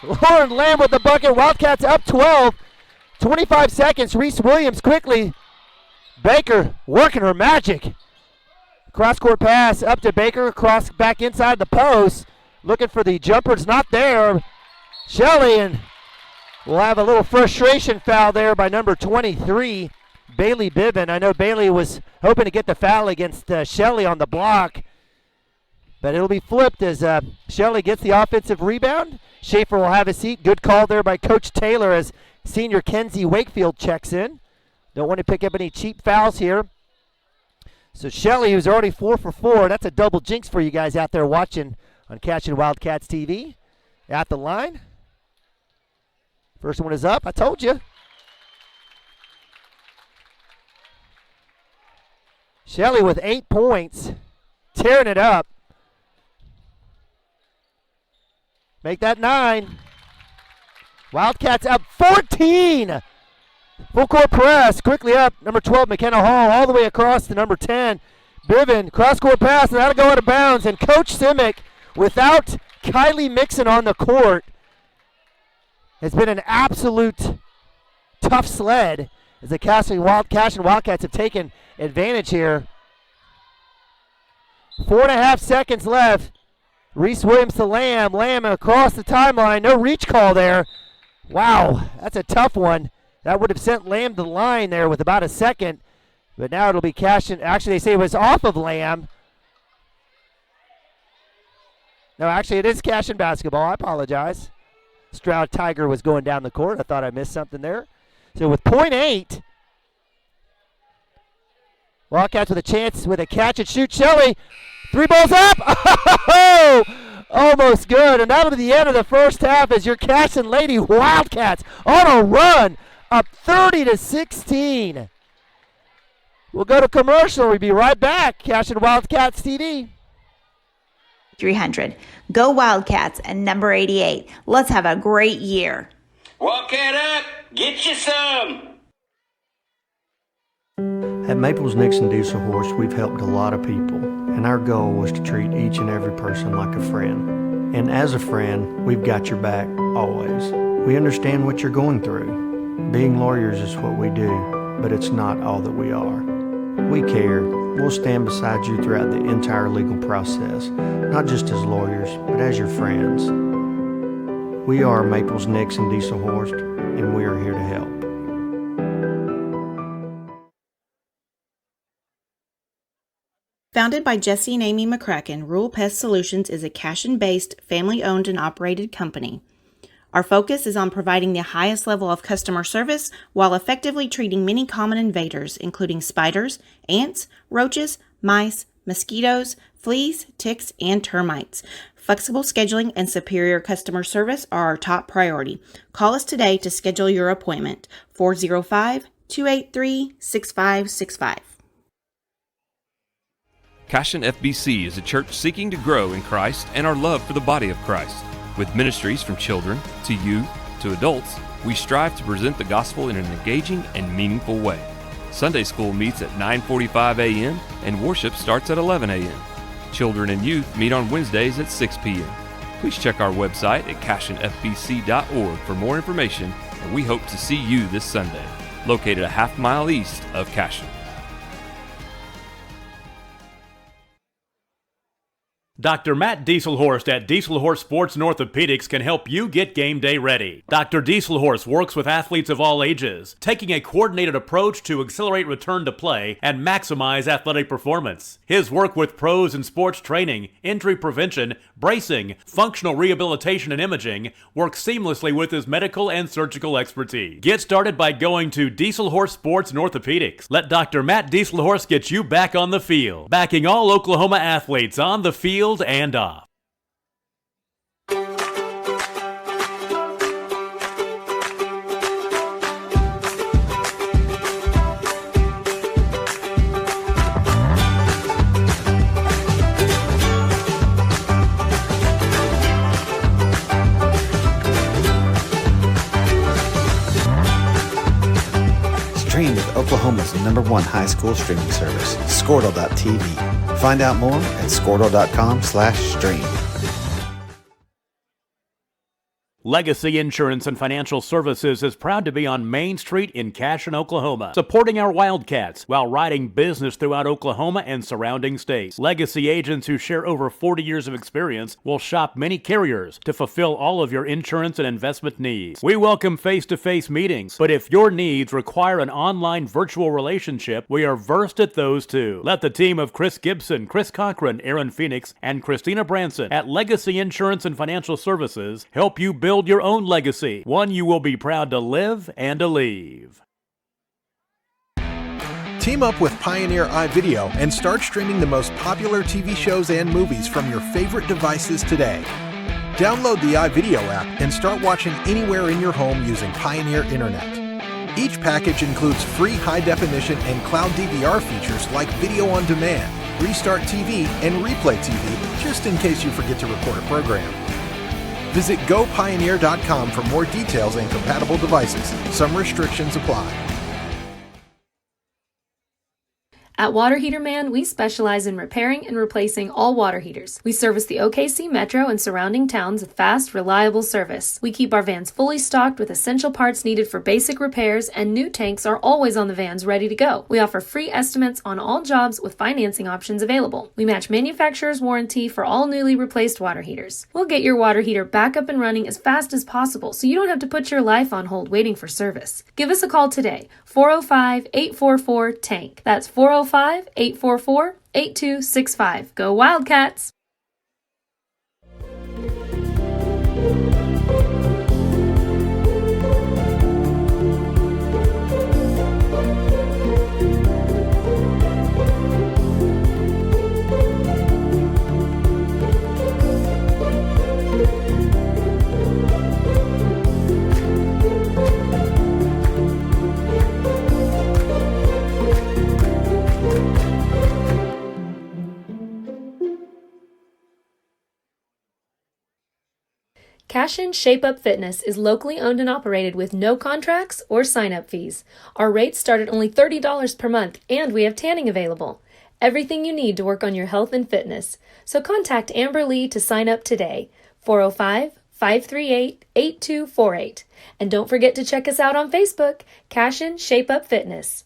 Lauren Lamb with the bucket. Wildcats up 12. 25 seconds. Reese Williams quickly. Baker working her magic. Cross-court pass up to Baker. Cross back inside the post. Looking for the jumper. It's not there. Shelley, and we'll have a little frustration foul there by number 23. Bailey Bibbin. I know Bailey was hoping to get the foul against Shelley on the block, but it'll be flipped as Shelley gets the offensive rebound. Schaefer will have a seat. Good call there by Coach Taylor as senior Kenzie Wakefield checks in. Don't want to pick up any cheap fouls here. So Shelley, who's already 4 for 4, that's a double jinx for you guys out there watching on Cashion Wildcats TV. At the line. First one is up. I told you. Shelley with 8 points, tearing it up. Make that 9. Wildcats up 14. Full court press, quickly up. Number 12, McKenna Hall, all the way across to number 10. Biven, cross court pass, and that'll go out of bounds. And Coach Simic, without Kylie Mixon on the court, has been an absolute tough sled as the Cashion Wildcats have taken advantage here. 4.5 seconds left. Reese Williams to Lamb. Lamb across the timeline. No reach call there. Wow, that's a tough one. That would have sent Lamb to the line there with about a second. But now it'll be Cashion. Actually, they say it was off of Lamb. No, actually, it is Cashion basketball. I apologize. Stroud Tiger was going down the court. I thought I missed something there. So with .8, Wildcats with a chance with a catch and shoot. Shelley, 3 balls up. Oh, almost good. And that'll be the end of the first half as your Cashion Lady Wildcats on a run, up 30-16. We'll go to commercial. We'll be right back. Cashion Wildcats TV. 300. Go Wildcats and number 88. Let's have a great year. Wildcat up. Get you some. At Maples Nixon Diesel Horse, we've helped a lot of people, and our goal was to treat each and every person like a friend. And as a friend, we've got your back, always. We understand what you're going through. Being lawyers is what we do, but it's not all that we are. We care. We'll stand beside you throughout the entire legal process, not just as lawyers, but as your friends. We are Maples Nixon Diesel Horse, and we are here to help. Founded by Jesse and Amy McCracken, Rural Pest Solutions is a Cashion-based, family-owned and operated company. Our focus is on providing the highest level of customer service while effectively treating many common invaders, including spiders, ants, roaches, mice, mosquitoes, fleas, ticks, and termites. Flexible scheduling and superior customer service are our top priority. Call us today to schedule your appointment. 405-283-6565. Cashion FBC is a church seeking to grow in Christ and our love for the body of Christ. With ministries from children to youth to adults, we strive to present the gospel in an engaging and meaningful way. Sunday school meets at 9:45 a.m. and worship starts at 11 a.m. Children and youth meet on Wednesdays at 6 p.m. Please check our website at cashionfbc.org for more information, and we hope to see you this Sunday, located a half-mile east of Cashion. Dr. Matt Dieselhorst at Dieselhorst Sports and Orthopedics can help you get game day ready. Dr. Dieselhorst works with athletes of all ages, taking a coordinated approach to accelerate return to play and maximize athletic performance. His work with pros in sports training, injury prevention, bracing, functional rehabilitation, and imaging works seamlessly with his medical and surgical expertise. Get started by going to Dieselhorst Sports and Orthopedics. Let Dr. Matt Dieselhorst get you back on the field, backing all Oklahoma athletes on the field and off. Stream with Oklahoma's #1 high school streaming service, Squirtle.tv. Find out more at Squirtle.com/stream. Legacy Insurance and Financial Services is proud to be on Main Street in Cashion, Oklahoma, supporting our Wildcats while riding business throughout Oklahoma and surrounding states. Legacy agents who share over 40 years of experience will shop many carriers to fulfill all of your insurance and investment needs. We welcome face-to-face meetings, but if your needs require an online virtual relationship, we are versed at those too. Let the team of Chris Gibson, Chris Cochran, Aaron Phoenix, and Christina Branson at Legacy Insurance and Financial Services help you build your own legacy, one you will be proud to live and to leave. Team up with Pioneer iVideo and start streaming the most popular TV shows and movies from your favorite devices today. Download the iVideo app and start watching anywhere in your home using Pioneer Internet. Each package includes free high-definition and cloud DVR features like video on demand, Restart TV, and Replay TV, just in case you forget to record a program. Visit GoPioneer.com for more details and compatible devices. Some restrictions apply. At Water Heater Man, we specialize in repairing and replacing all water heaters. We service the OKC Metro and surrounding towns with fast, reliable service. We keep our vans fully stocked with essential parts needed for basic repairs, and new tanks are always on the vans ready to go. We offer free estimates on all jobs with financing options available. We match manufacturer's warranty for all newly replaced water heaters. We'll get your water heater back up and running as fast as possible so you don't have to put your life on hold waiting for service. Give us a call today, 405-844-TANK. That's 405-844-8265. Go Wildcats! Cashion Shape Up Fitness is locally owned and operated with no contracts or sign-up fees. Our rates start at only $30 per month, and we have tanning available. Everything you need to work on your health and fitness. So contact Amber Lee to sign up today, 405-538-8248. And don't forget to check us out on Facebook, Cashion Shape Up Fitness.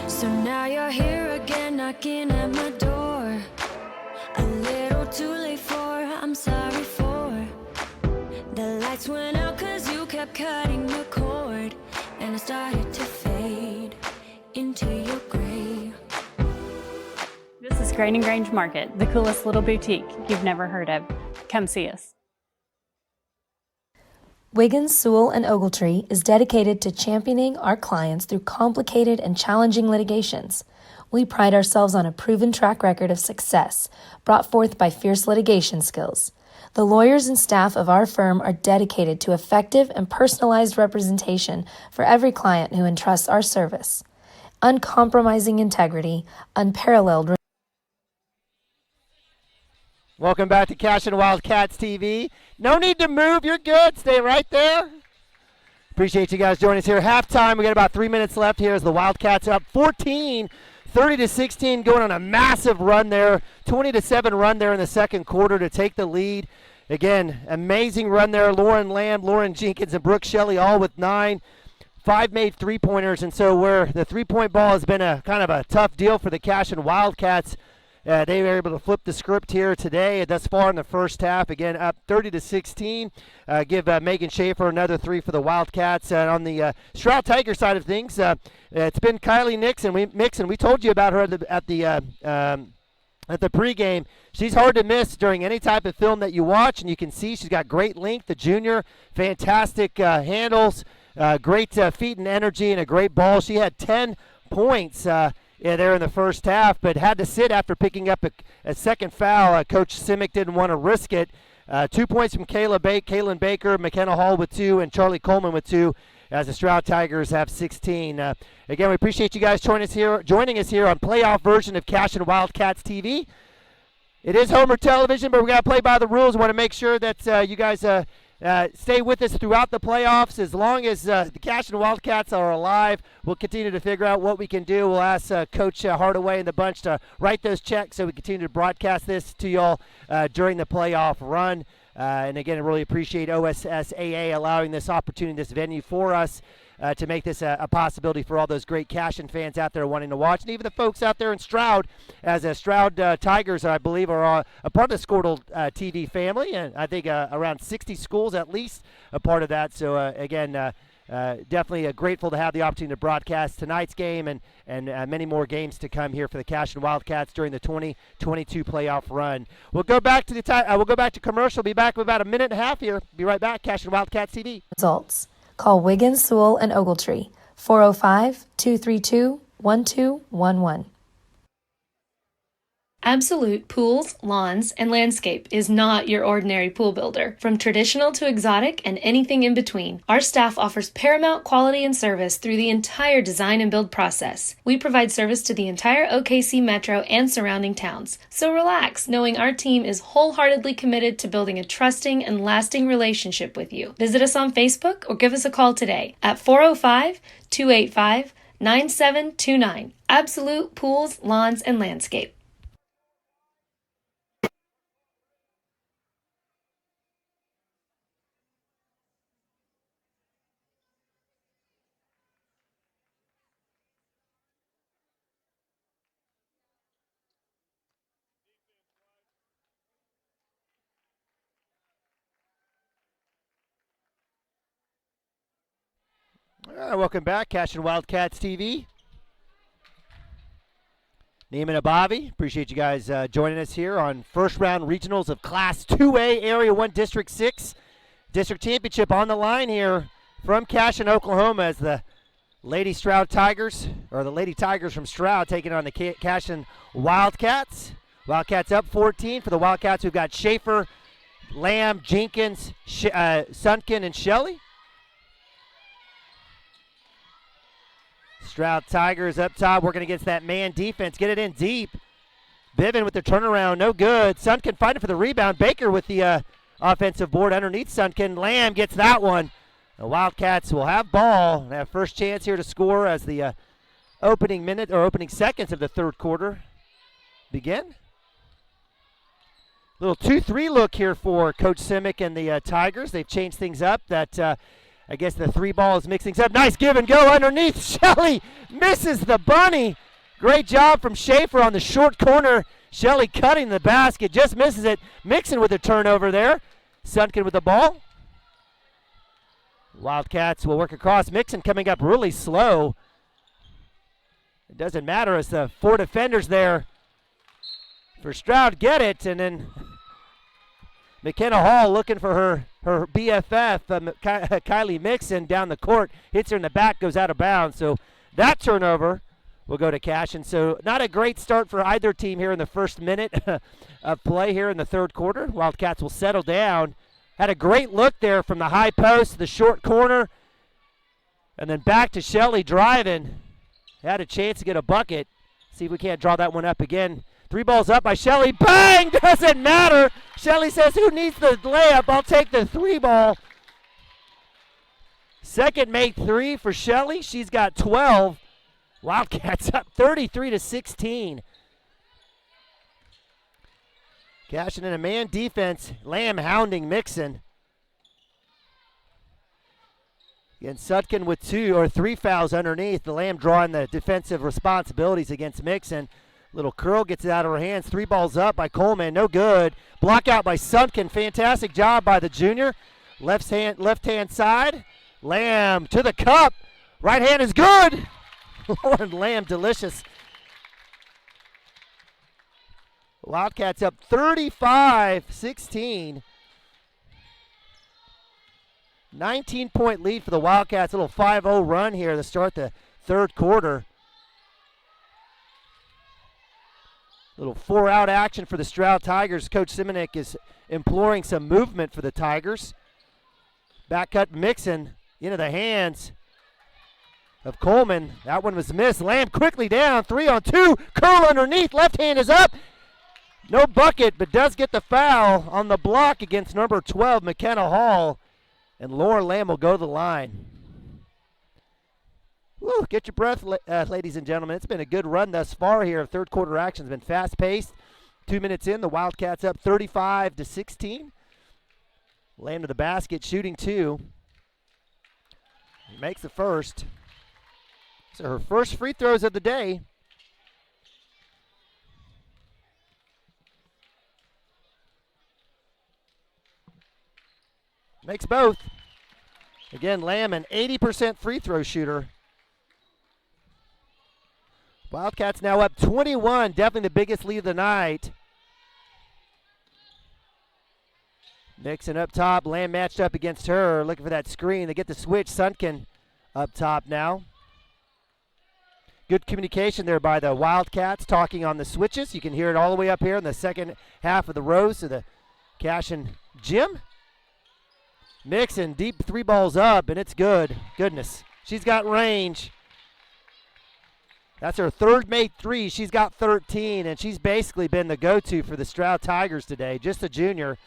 So now you're here again, knocking at my door. A little too late for, I'm sorry for. The lights went out cause you kept cutting the cord, and I started to fade into your gray. This is Grain and Grange Market, the coolest little boutique you've never heard of. Come see us. Wiggins, Sewell, and Ogletree is dedicated to championing our clients through complicated and challenging litigations. We pride ourselves on a proven track record of success brought forth by fierce litigation skills. The lawyers and staff of our firm are dedicated to effective and personalized representation for every client who entrusts our service. Uncompromising integrity, unparalleled. Welcome back to Cashion Wildcats TV. No need to move. You're good. Stay right there. Appreciate you guys joining us here. Halftime. We got about 3 minutes left here as the Wildcats are up 14, 30-16, going on a massive run there. 20-7 run there in the second quarter to take the lead. Again, amazing run there. Lauren Lamb, Lauren Jenkins, and Brooke Shelley all with 9. 5 made three-pointers, and so where the three-point ball has been a kind of a tough deal for the Cashion Wildcats, they were able to flip the script here today thus far in the first half. Again, up 30-16. Give Megan Schaefer another 3 for the Wildcats. On the Stroud Tiger side of things, it's been Kylie Mixon. We told you about her at the pregame. She's hard to miss during any type of film that you watch, and you can see she's got great length. The junior, fantastic handles, great feet and energy, and a great ball. She had 10 points there in the first half, but had to sit after picking up a second foul. Coach Simic didn't want to risk it. 2 points from Kaylin Baker, McKenna Hall with 2, and Charlie Coleman with 2, as the Stroud Tigers have 16. Again, we appreciate you guys joining us here on playoff version of Cashion Wildcats TV. It is Homer Television, but we got to play by the rules. We want to make sure that you guys stay with us throughout the playoffs. As long as the Cashion Wildcats are alive, we'll continue to figure out what we can do. We'll ask Coach Hardaway and the bunch to write those checks so we continue to broadcast this to y'all during the playoff run. And again, I really appreciate OSSAA allowing this opportunity, this venue for us to make this a possibility for all those great Cashion fans out there wanting to watch, and even the folks out there in Stroud, as Stroud Tigers, I believe, are a part of the Squirtle TV family, and I think around 60 schools at least a part of that. So again, definitely grateful to have the opportunity to broadcast tonight's game and many more games to come here for the Cashion Wildcats during the 2022 playoff run. We'll go back to commercial. Be back with about a minute and a half here. Be right back. Cashion Wildcats TV. Results. Call Wiggins, Sewell, and Ogletree. 405-232-1211. Absolute Pools, Lawns, and Landscape is not your ordinary pool builder. From traditional to exotic and anything in between, our staff offers paramount quality and service through the entire design and build process. We provide service to the entire OKC metro and surrounding towns. So relax, knowing our team is wholeheartedly committed to building a trusting and lasting relationship with you. Visit us on Facebook or give us a call today at 405-285-9729. Absolute Pools, Lawns, and Landscape. Welcome back, Cashion Wildcats TV. Neiman Abavi, appreciate you guys joining us here on first round regionals of Class 2A Area 1 District 6 District Championship on the line here from Cashion, Oklahoma, as the Lady Stroud Tigers, or the Lady Tigers from Stroud, taking on the Cashion Wildcats. Wildcats up 14. For the Wildcats, we've got Schaefer, Lamb, Jenkins, Sunken, and Shelley. Stroud Tigers up top, working against that man defense. Get it in deep. Bivin with the turnaround, no good. Sunken fighting for the rebound. Baker with the offensive board underneath Sunken. Lamb gets that one. The Wildcats will have ball and have first chance here to score as the opening seconds of the third quarter begin. Little 2-3 look here for Coach Simic and the Tigers. They've changed things up. That I guess the three ball is mixing things up. Nice give and go underneath. Shelley misses the bunny. Great job from Schaefer on the short corner. Shelley cutting the basket, just misses it. Mixon with a turnover there. Sunken with the ball. Wildcats will work across. Mixon coming up really slow. It doesn't matter as the four defenders there for Stroud get it, and then McKenna Hall looking for her BFF, Kylie Mixon, down the court. Hits her in the back, goes out of bounds. So that turnover will go to Cashion. So not a great start for either team here in the first minute of play here in the third quarter. Wildcats will settle down. Had a great look there from the high post, the short corner, and then back to Shelley driving. Had a chance to get a bucket. See if we can't draw that one up again. Three balls up by Shelley. Bang! Doesn't matter. Shelley says, who needs the layup? I'll take the three ball. Second made three for Shelley. She's got 12. Wildcats up 33-16. Cashion in a man defense. Lamb hounding Mixon. Again, Sutkin with 2 or 3 fouls underneath. The Lamb drawing the defensive responsibilities against Mixon. Little curl gets it out of her hands. 3 balls up by Coleman. No good. Block out by Sutkin. Fantastic job by the junior. Left hand side. Lamb to the cup. Right hand is good. Lauren Lamb, delicious. Wildcats up 35-16. 19-point lead for the Wildcats. A little 5-0 run here to start the third quarter. Little 4-out action for the Stroud Tigers. Coach Simonek is imploring some movement for the Tigers. Back cut Mixon into the hands of Coleman. That one was missed. Lamb quickly down. 3-on-2. Curl underneath. Left hand is up. No bucket, but does get the foul on the block against number 12, McKenna Hall. And Laura Lamb will go to the line. Woo, get your breath, ladies and gentlemen. It's been a good run thus far here. Third quarter action has been fast-paced. 2 minutes in, the Wildcats up 35-16. Lamb to the basket, shooting 2. He makes the first. So her first free throws of the day. Makes both. Again, Lamb, an 80% free throw shooter. Wildcats now up 21, definitely the biggest lead of the night. Mixon up top, Lamb matched up against her, looking for that screen. They get the switch, Sutkin up top now. Good communication there by the Wildcats, talking on the switches. You can hear it all the way up here in the second half of the rows of the Cashion gym. Mixon, deep 3 balls up, and it's good. Goodness, she's got range. That's her third made 3. She's got 13, and she's basically been the go-to for the Stroud Tigers today, just a junior.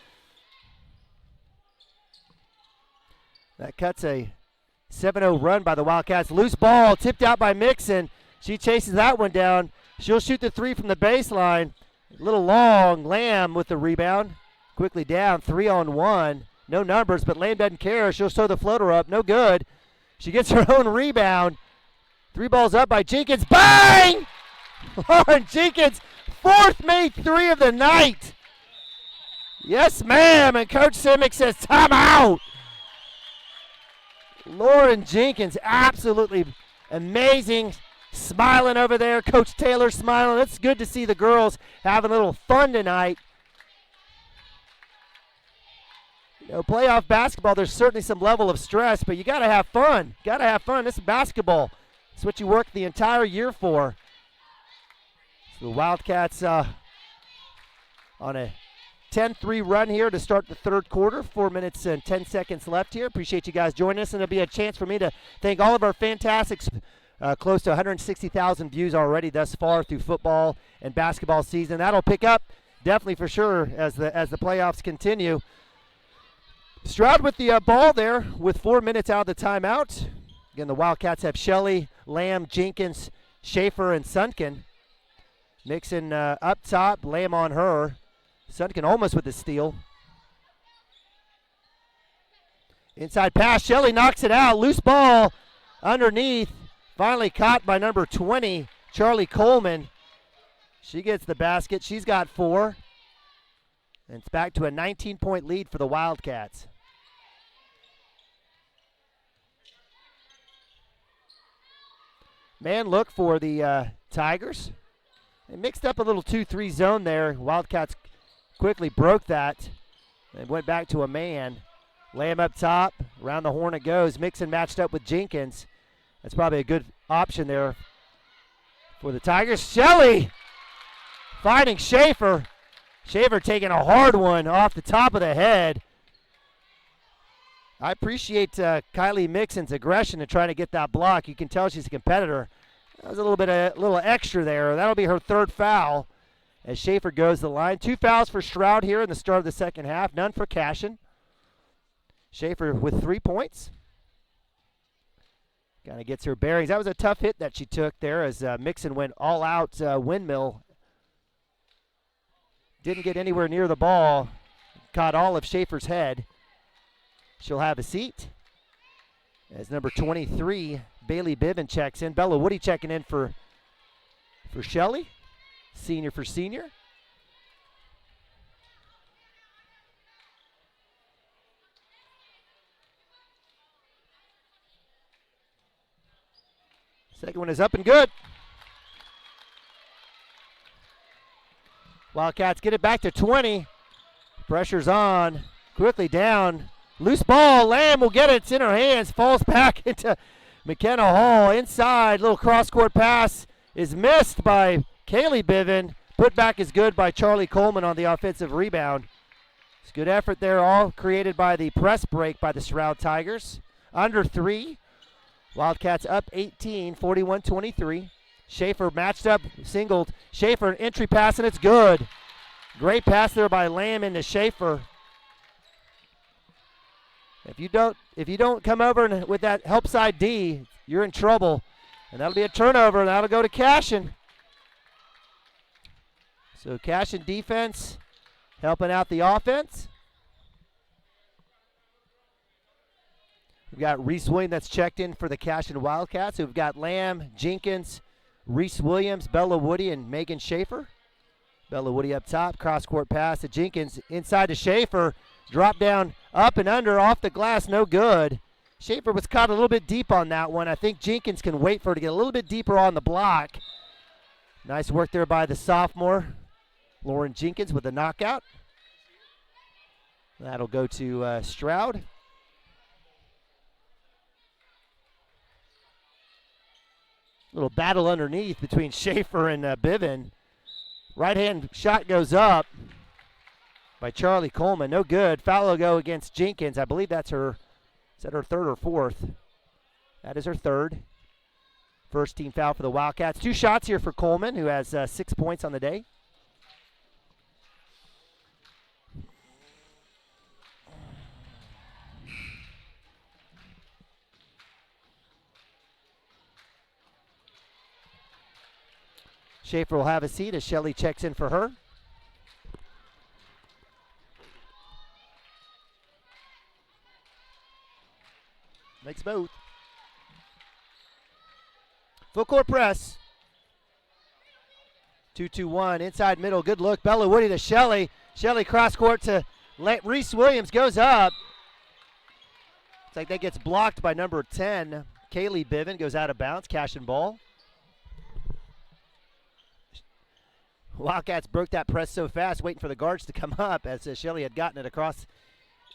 That cuts a 7-0 run by the Wildcats. Loose ball, tipped out by Mixon. She chases that one down. She'll shoot the 3 from the baseline. A little long. Lamb with the rebound. Quickly down, 3-on-1. No numbers, but Lamb doesn't care. She'll throw the floater up. No good. She gets her own rebound. 3 balls up by Jenkins. Bang! Lauren Jenkins, 4th made 3 of the night. Yes, ma'am. And Coach Simic says timeout. Lauren Jenkins, absolutely amazing. Smiling over there. Coach Taylor smiling. It's good to see the girls having a little fun tonight. You know, playoff basketball, there's certainly some level of stress, but you got to have fun. Got to have fun. This is basketball. It's what you work the entire year for. So the Wildcats on a 10-3 run here to start the third quarter. 4 minutes and 10 seconds left here. Appreciate you guys joining us, and there'll be a chance for me to thank all of our fantastic, close to 160,000 views already thus far through football and basketball season. That'll pick up definitely for sure as the playoffs continue. Stroud with the ball there with 4 minutes out of the timeout. Again, the Wildcats have Shelley, Lamb, Jenkins, Schaefer, and Sutkin. Mixon up top, Lamb on her. Sutkin almost with the steal. Inside pass, Shelley knocks it out. Loose ball underneath. Finally caught by number 20, Charlie Coleman. She gets the basket. She's got 4. And it's back to a 19-point lead for the Wildcats. Man look for the Tigers. They mixed up a little 2-3 zone there. Wildcats quickly broke that and went back to a man. Lamb up top. Around the horn it goes. Mixon matched up with Jenkins. That's probably a good option there for the Tigers. Shelley finding Schaefer. Schaefer taking a hard one off the top of the head. I appreciate Kylie Mixon's aggression in trying to get that block. You can tell she's a competitor. That was a little extra there. That'll be her 3rd foul as Schaefer goes to the line. 2 fouls for Stroud here in the start of the second half. None for Cashion. Schaefer with 3 points. Kind of gets her bearings. That was a tough hit that she took there as Mixon went all out windmill. Didn't get anywhere near the ball. Caught all of Schaefer's head. She'll have a seat. As number 23, Bailey Biven checks in. Bella Woody checking in for Shelley. Senior for senior. Second one is up and good. Wildcats get it back to 20. Pressure's on. Quickly down. Loose ball. Lamb will get it. It's in her hands. Falls back into McKenna Hall. Inside. Little cross-court pass is missed by Kaylee Biven. Put back is good by Charlie Coleman on the offensive rebound. It's good effort there, all created by the press break by the Stroud Tigers. Under 3. Wildcats up 18, 41-23. Schaefer matched up, singled. Schaefer, an entry pass, and it's good. Great pass there by Lamb into Schaefer. If you don't come over with that help side D, you're in trouble. And that'll be a turnover, and that'll go to Cashion. So Cashion defense helping out the offense. We've got Reese Williams that's checked in for the Cashion Wildcats. We've got Lamb, Jenkins, Reese Williams, Bella Woody, and Megan Schaefer. Bella Woody up top, cross-court pass to Jenkins, inside to Schaefer. Drop down, up and under, off the glass, no good. Schaefer was caught a little bit deep on that one. I think Jenkins can wait for her to get a little bit deeper on the block. Nice work there by the sophomore, Lauren Jenkins, with a knockout. That'll go to Stroud. Little battle underneath between Schaefer and Biven. Right-hand shot goes up by Charlie Coleman. No good. Foul will go against Jenkins. I believe that's her. Is that her third or fourth? That is her third. First team foul for the Wildcats. 2 shots here for Coleman, who has 6 points on the day. Schaefer will have a seat as Shelley checks in for her. Makes both. Full court press. 2-2-1, inside middle, good look. Bella Woody to Shelley. Shelley cross court to Reese Williams, goes up. Looks like that gets blocked by number 10. Kaylee Biven goes out of bounds, Cashion ball. Wildcats broke that press so fast, waiting for the guards to come up as Shelley had gotten it across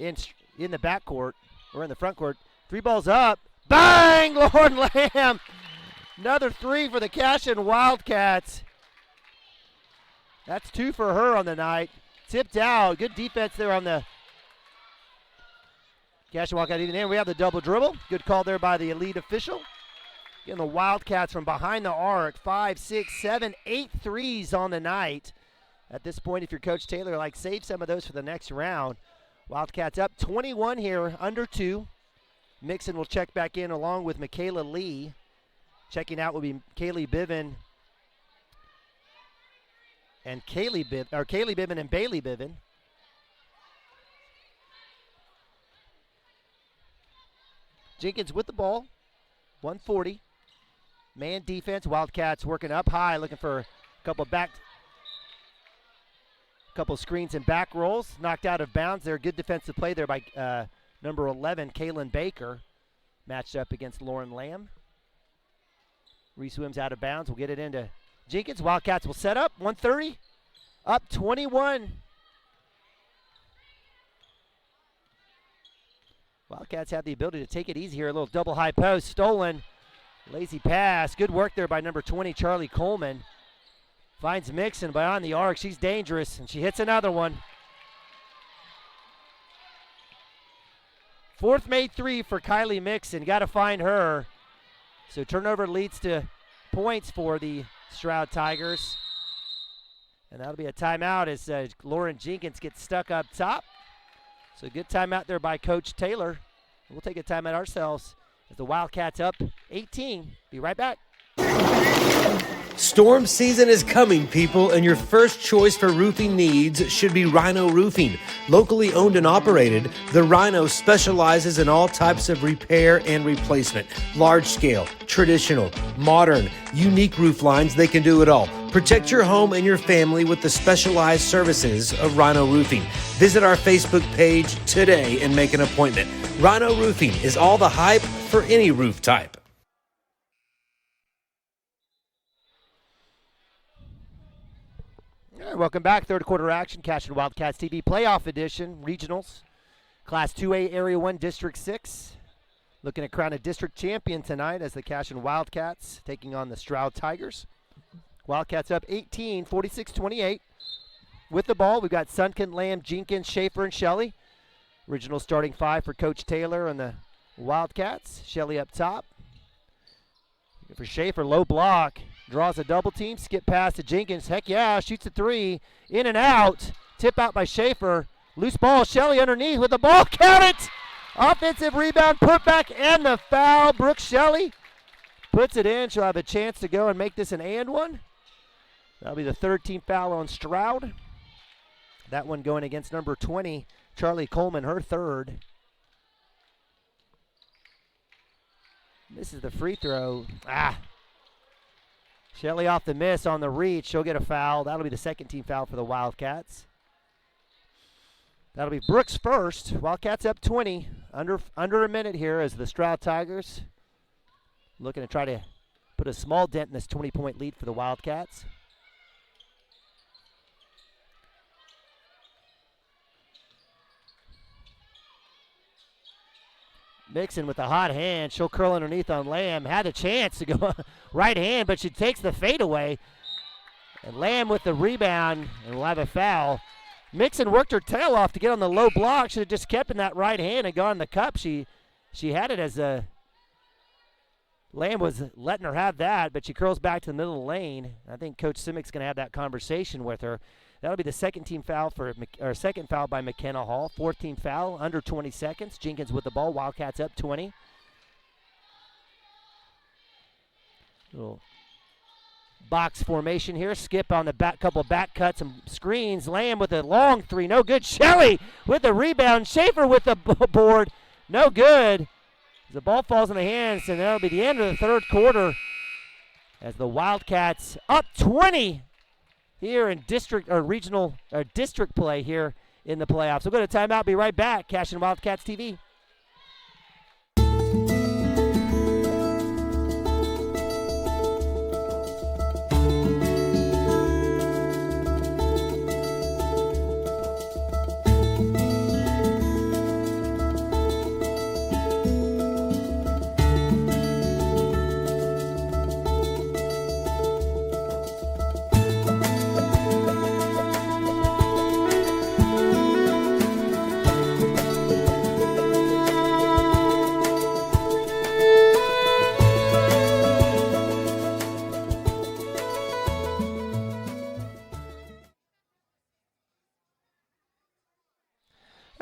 in the backcourt, or in the front court. 3 balls up. Bang! Lauren Lamb. Another 3 for the Cashion Wildcats. That's 2 for her on the night. Tipped out. Good defense there on the Cashion Wildcat even in. We have the double dribble. Good call there by the elite official. Getting the Wildcats from behind the arc. 5, 6, 7, 8 threes on the night. At this point, if you're Coach Taylor, like, save some of those for the next round. Wildcats up 21 here, under 2. Mixon will check back in along with Michaela Lee. Checking out will be Kaylee Biven and Kaylee Biven and Bailey Biven. Jenkins with the ball. 140. Man defense. Wildcats working up high, looking for a couple screens and back rolls. Knocked out of bounds there. Good defensive play there by number 11, Kaylin Baker. Matched up against Lauren Lamb. Reese Williams out of bounds. We'll get it into Jenkins. Wildcats will set up. 130. Up 21. Wildcats have the ability to take it easy here. A little double high post. Stolen. Lazy pass. Good work there by number 20, Charlie Coleman. Finds Mixon beyond the arc. She's dangerous, and she hits another one. Fourth made 3 for Kylie Mixon. Got to find her. So turnover leads to points for the Stroud Tigers. And that'll be a timeout as Lauren Jenkins gets stuck up top. So good timeout there by Coach Taylor. We'll take a timeout ourselves as the Wildcats up 18. Be right back. Storm season is coming, people, and your first choice for roofing needs should be Rhino Roofing. Locally owned and operated, the Rhino specializes in all types of repair and replacement. Large scale, traditional, modern, unique roof lines, they can do it all. Protect your home and your family with the specialized services of Rhino Roofing. Visit our Facebook page today and make an appointment. Rhino Roofing is all the hype for any roof type. All right, welcome back. Third quarter action, Cashion Wildcats TV playoff edition, regionals. Class 2A Area 1 District 6. Looking to crown a district champion tonight as the Cashion Wildcats taking on the Stroud Tigers. Wildcats up 18, 46-28. With the ball, we've got Sunken, Lamb, Jenkins, Schaefer, and Shelley. Original starting five for Coach Taylor and the Wildcats. Shelley up top. For Schaefer, low block. Draws a double team, skip pass to Jenkins. Heck yeah, shoots a three. In and out. Tip out by Schaefer. Loose ball, Shelley underneath with the ball. Count it! Offensive rebound, put back, and the foul. Brooke Shelley puts it in. She'll have a chance to go and make this an and one. That'll be the third team foul on Stroud. That one going against number 20, Charlie Coleman, her third. This is the free throw. Shelley off the miss on the reach. She'll get a foul. That'll be the second team foul for the Wildcats. That'll be Brooks first. Wildcats up 20. Under a minute here as the Stroud Tigers looking to try to put a small dent in this 20-point lead for the Wildcats. Mixon with a hot hand. She'll curl underneath on Lamb. Had a chance to go right hand, but she takes the fadeaway. And Lamb with the rebound, and we'll have a foul. Mixon worked her tail off to get on the low block. Should have just kept in that right hand and gone in the cup. She had it as a Lamb was letting her have that, but she curls back to the middle of the lane. I think Coach Simick's going to have that conversation with her. That'll be the second team foul second foul by McKenna Hall. Fourth team foul, under 20 seconds. Jenkins with the ball. Wildcats up 20. Little box formation here. Skip on the back, couple back cuts and screens. Lamb with a long three, no good. Shelley with the rebound. Schaefer with the board, no good. The ball falls in the hands, and that'll be the end of the third quarter as the Wildcats up 20 here in district or regional or district play here in the playoffs. We'll go to timeout. Be right back. Cashion Wildcats TV.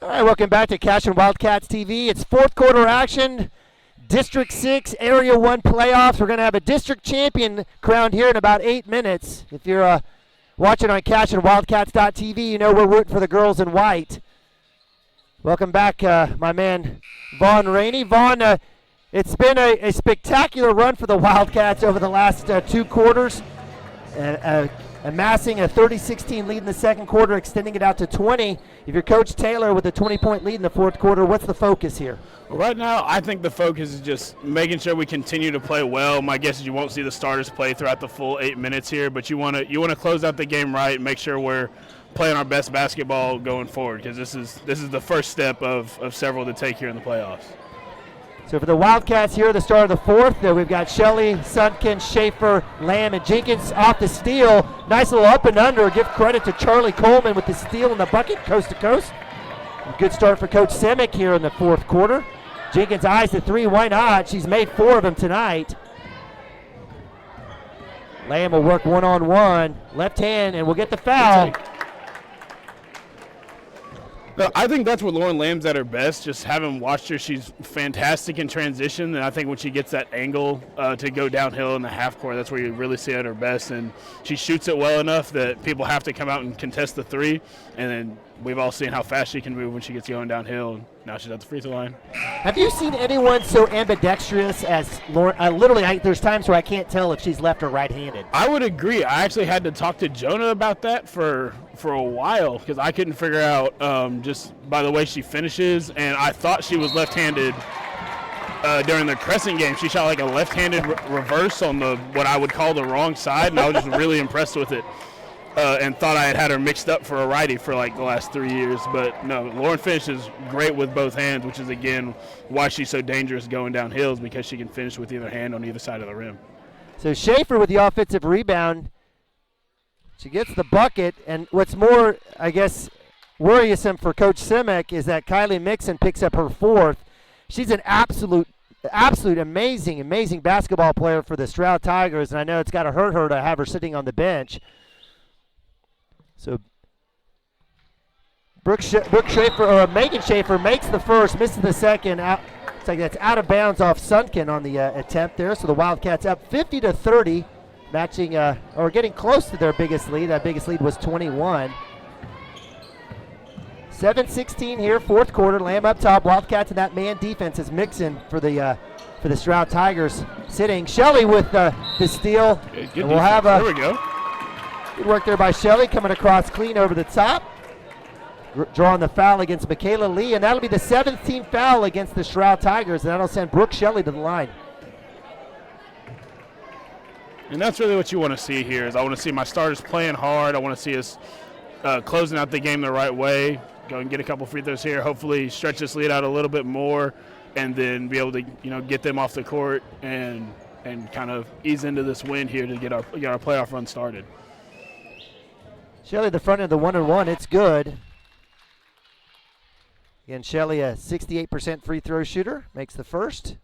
All right, welcome back to Cashion Wildcats TV. It's fourth quarter action, District 6, Area 1 playoffs. We're going to have a district champion crowned here in about 8 minutes. If you're watching on CashionWildcats.tv, you know we're rooting for the girls in white. Welcome back, my man Vaughn Rainey. Vaughn, it's been a spectacular run for the Wildcats over the last 2 quarters. Amassing a 30-16 lead in the second quarter, extending it out to 20. If you're Coach Taylor with a 20-point lead in the fourth quarter, what's the focus here? Well, right now, I think the focus is just making sure we continue to play well. My guess is you won't see the starters play throughout the full 8 minutes here, but you want to close out the game right and make sure we're playing our best basketball going forward, because this is the first step of several to take here in the playoffs. So for the Wildcats here at the start of the fourth, we've got Shelley, Sunken, Schaefer, Lamb, and Jenkins off the steal. Nice little up and under. Give credit to Charlie Coleman with the steal in the bucket, coast to coast. A good start for Coach Simick here in the fourth quarter. Jenkins eyes the three. Why not? She's made 4 of them tonight. Lamb will work one-on-one. Left hand, and we'll get the foul. No, I think that's where Lauren Lamb's at her best. Just having watched her, she's fantastic in transition. And I think when she gets that angle to go downhill in the half court, that's where you really see at her best. And she shoots it well enough that people have to come out and contest the three. And then we've all seen how fast she can move when she gets going downhill. And now she's at the free throw line. Have you seen anyone so ambidextrous as Lauren? Literally, there's times where I can't tell if she's left or right-handed. I would agree. I actually had to talk to Jonah about that for a while because I couldn't figure out just by the way she finishes. And I thought she was left-handed during the Crescent game. She shot like a left-handed reverse on what I would call the wrong side, and I was just really impressed with it. And thought I had her mixed up for a righty for like the last 3 years. But no, Lauren finishes great with both hands, which is, again, why she's so dangerous going down hills, because she can finish with either hand on either side of the rim. So Schaefer with the offensive rebound. She gets the bucket, and what's more, I guess, worrisome for Coach Simic is that Kylie Mixon picks up her fourth. She's an absolute amazing basketball player for the Stroud Tigers, and I know it's got to hurt her to have her sitting on the bench. So Megan Schaefer makes the first, misses the second. It's like that's out of bounds off Sunken on the attempt there. So the Wildcats up 50-30, matching or getting close to their biggest lead. That biggest lead was 21. 7:16 here, fourth quarter. Lamb up top. Wildcats in that man defense is Mixon for the Stroud Tigers. Sitting Shelley with the steal. Good we'll have there we go. Good work there by Shelley, coming across clean over the top. Drawing the foul against Michaela Lee, and that'll be the 17th foul against the Stroud Tigers, and that'll send Brooke Shelley to the line. And that's really what you want to see here. Is I want to see my starters playing hard. I want to see us closing out the game the right way. Go and get a couple free throws here. Hopefully stretch this lead out a little bit more, and then be able to get them off the court and kind of ease into this win here to get our playoff run started. Shelley, the front of the 1-and-1, it's good. Again, Shelley, a 68% free throw shooter, makes the first.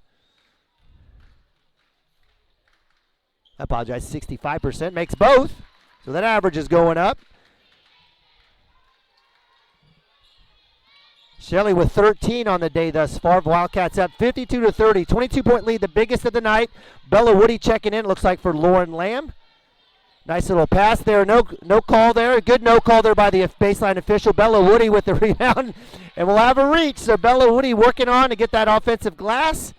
I apologize, 65%, makes both. So that average is going up. Shelley with 13 on the day thus far. Wildcats up 52-30, 22-point lead, the biggest of the night. Bella Woody checking in, looks like for Lauren Lamb. Nice little pass there. No call there. Good no call there by the baseline official. Bella Woody with the rebound. And we'll have a reach. So Bella Woody working on to get that offensive glass.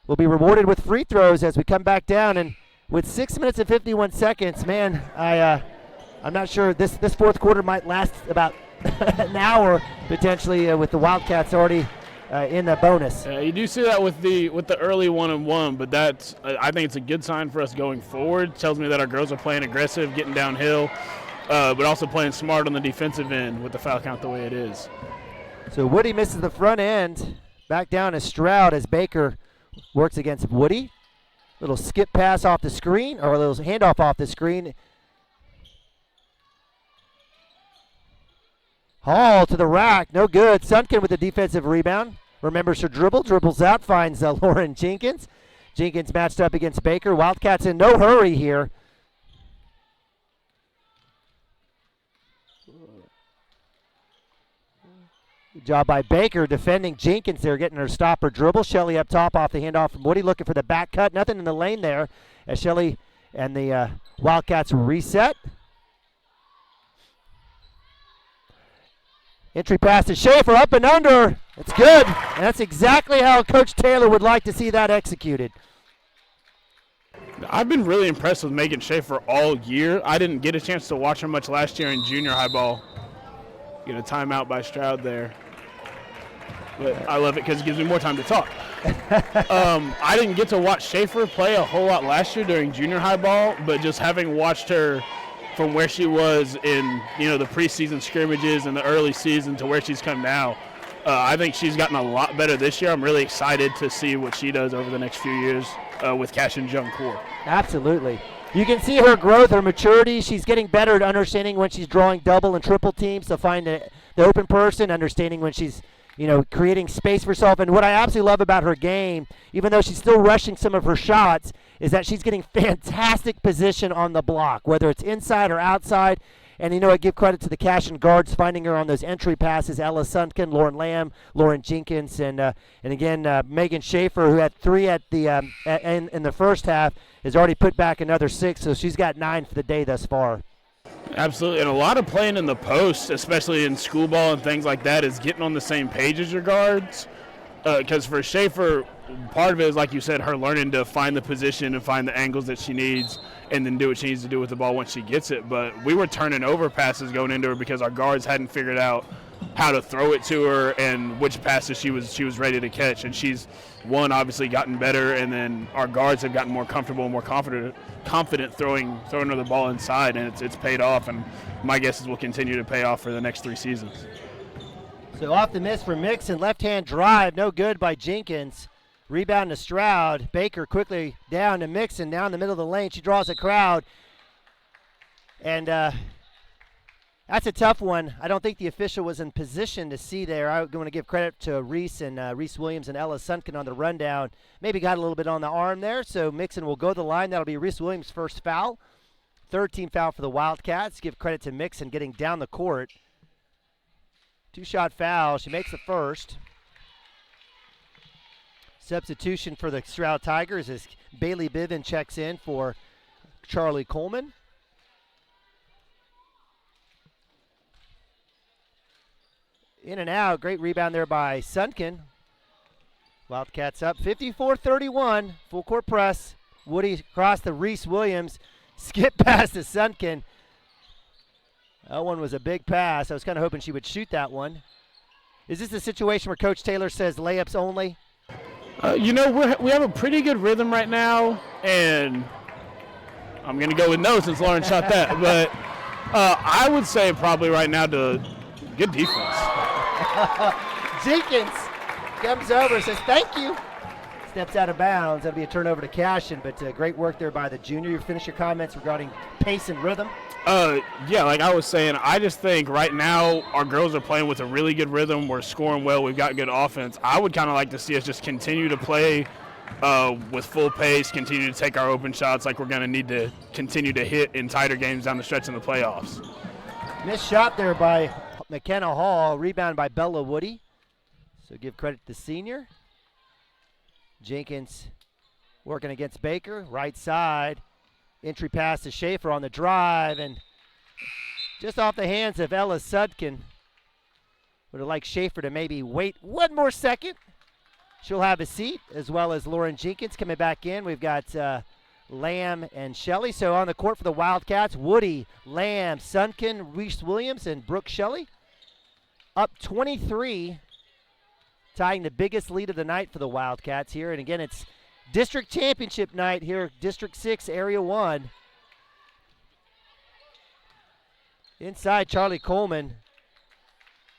Will be rewarded with free throws as we come back down. And with 6 minutes and 51 seconds, man, I'm not sure. This fourth quarter might last about an hour potentially with the Wildcats already in the bonus. You do see that with the early 1-and-1, but that's I think it's a good sign for us going forward. It tells me that our girls are playing aggressive, getting downhill, but also playing smart on the defensive end with the foul count the way it is. So Woody misses the front end. Back down to Stroud as Baker works against Woody. Little skip pass off the screen, or a little handoff off the screen. Hall to the rack, no good. Sunken with the defensive rebound. Remembers her dribbles out, finds Lauren Jenkins. Jenkins matched up against Baker. Wildcats in no hurry here. Good job by Baker defending Jenkins there, getting her stopper dribble. Shelley up top off the handoff from Woody, looking for the back cut. Nothing in the lane there as Shelley and the Wildcats reset. Entry pass to Schaefer, up and under. It's good. And that's exactly how Coach Taylor would like to see that executed. I've been really impressed with Megan Schaefer all year. I didn't get a chance to watch her much last year in junior high ball. Get a timeout by Stroud there. But I love it because it gives me more time to talk. I didn't get to watch Schaefer play a whole lot last year during junior high ball, but just having watched her from where she was in the preseason scrimmages and the early season to where she's come now, I think she's gotten a lot better this year. I'm really excited to see what she does over the next few years with Cashion's young core. Absolutely. You can see her growth, her maturity. She's getting better at understanding when she's drawing double and triple teams to find the open person, understanding when she's creating space for herself. And what I absolutely love about her game, even though she's still rushing some of her shots, is that she's getting fantastic position on the block, whether it's inside or outside. And, you know, I give credit to the Cashion guards finding her on those entry passes. Ella Sunken, Lauren Lamb, Lauren Jenkins, and again, Megan Schaefer, who had 3 at the in the first half, has already put back another 6, so she's got 9 for the day thus far. Absolutely, and a lot of playing in the post, especially in school ball and things like that, is getting on the same page as your guards. Because for Schaefer, part of it is, like you said, her learning to find the position and find the angles that she needs and then do what she needs to do with the ball once she gets it. But we were turning over passes going into her because our guards hadn't figured out how to throw it to her and which passes she was ready to catch. And she's, one, obviously gotten better, and then our guards have gotten more comfortable and more confident throwing her the ball inside, and it's paid off. And my guess is will continue to pay off for the next 3 seasons. So off the miss for Mixon, left-hand drive, no good by Jenkins. Rebound to Stroud. Baker quickly down to Mixon, down the middle of the lane. She draws a crowd. And that's a tough one. I don't think the official was in position to see there. I'm going to give credit to Reese and Reese Williams and Ella Sunken on the rundown. Maybe got a little bit on the arm there, so Mixon will go to the line. That'll be Reese Williams' first foul. 3rd team foul for the Wildcats. Give credit to Mixon getting down the court. 2-shot foul. She makes the first. Substitution for the Stroud Tigers as Bailey Bivin checks in for Charlie Coleman. In and out. Great rebound there by Sunken. Wildcats up 54-31. Full court press. Woody across to Reese Williams. Skip past to Sunken. That one was a big pass. I was kind of hoping she would shoot that one. Is this a situation where Coach Taylor says layups only? You know, we have a pretty good rhythm right now, and I'm going to go with no since Lauren shot that. But I would say probably right now to good defense. Jenkins comes over and says, thank you. Steps out of bounds. That'll be a turnover to Cashion, but great work there by the junior. You finish your comments regarding pace and rhythm? Yeah, like I was saying, I just think right now our girls are playing with a really good rhythm. We're scoring well. We've got good offense. I would kind of like to see us just continue to play with full pace, continue to take our open shots like we're going to need to continue to hit in tighter games down the stretch in the playoffs. Missed shot there by McKenna Hall. Rebound by Bella Woody. So give credit to the senior. Jenkins working against Baker. Right side. Entry pass to Schaefer on the drive, and just off the hands of Ella Sudkin. Would have liked Schaefer to maybe wait one more second. She'll have a seat, as well as Lauren Jenkins coming back in. We've got Lamb and Shelley. So on the court for the Wildcats, Woody, Lamb, Sunken, Reese Williams, and Brooke Shelley. Up 23, tying the biggest lead of the night for the Wildcats here. And again, it's District Championship night here, District 6, Area 1. Inside, Charlie Coleman.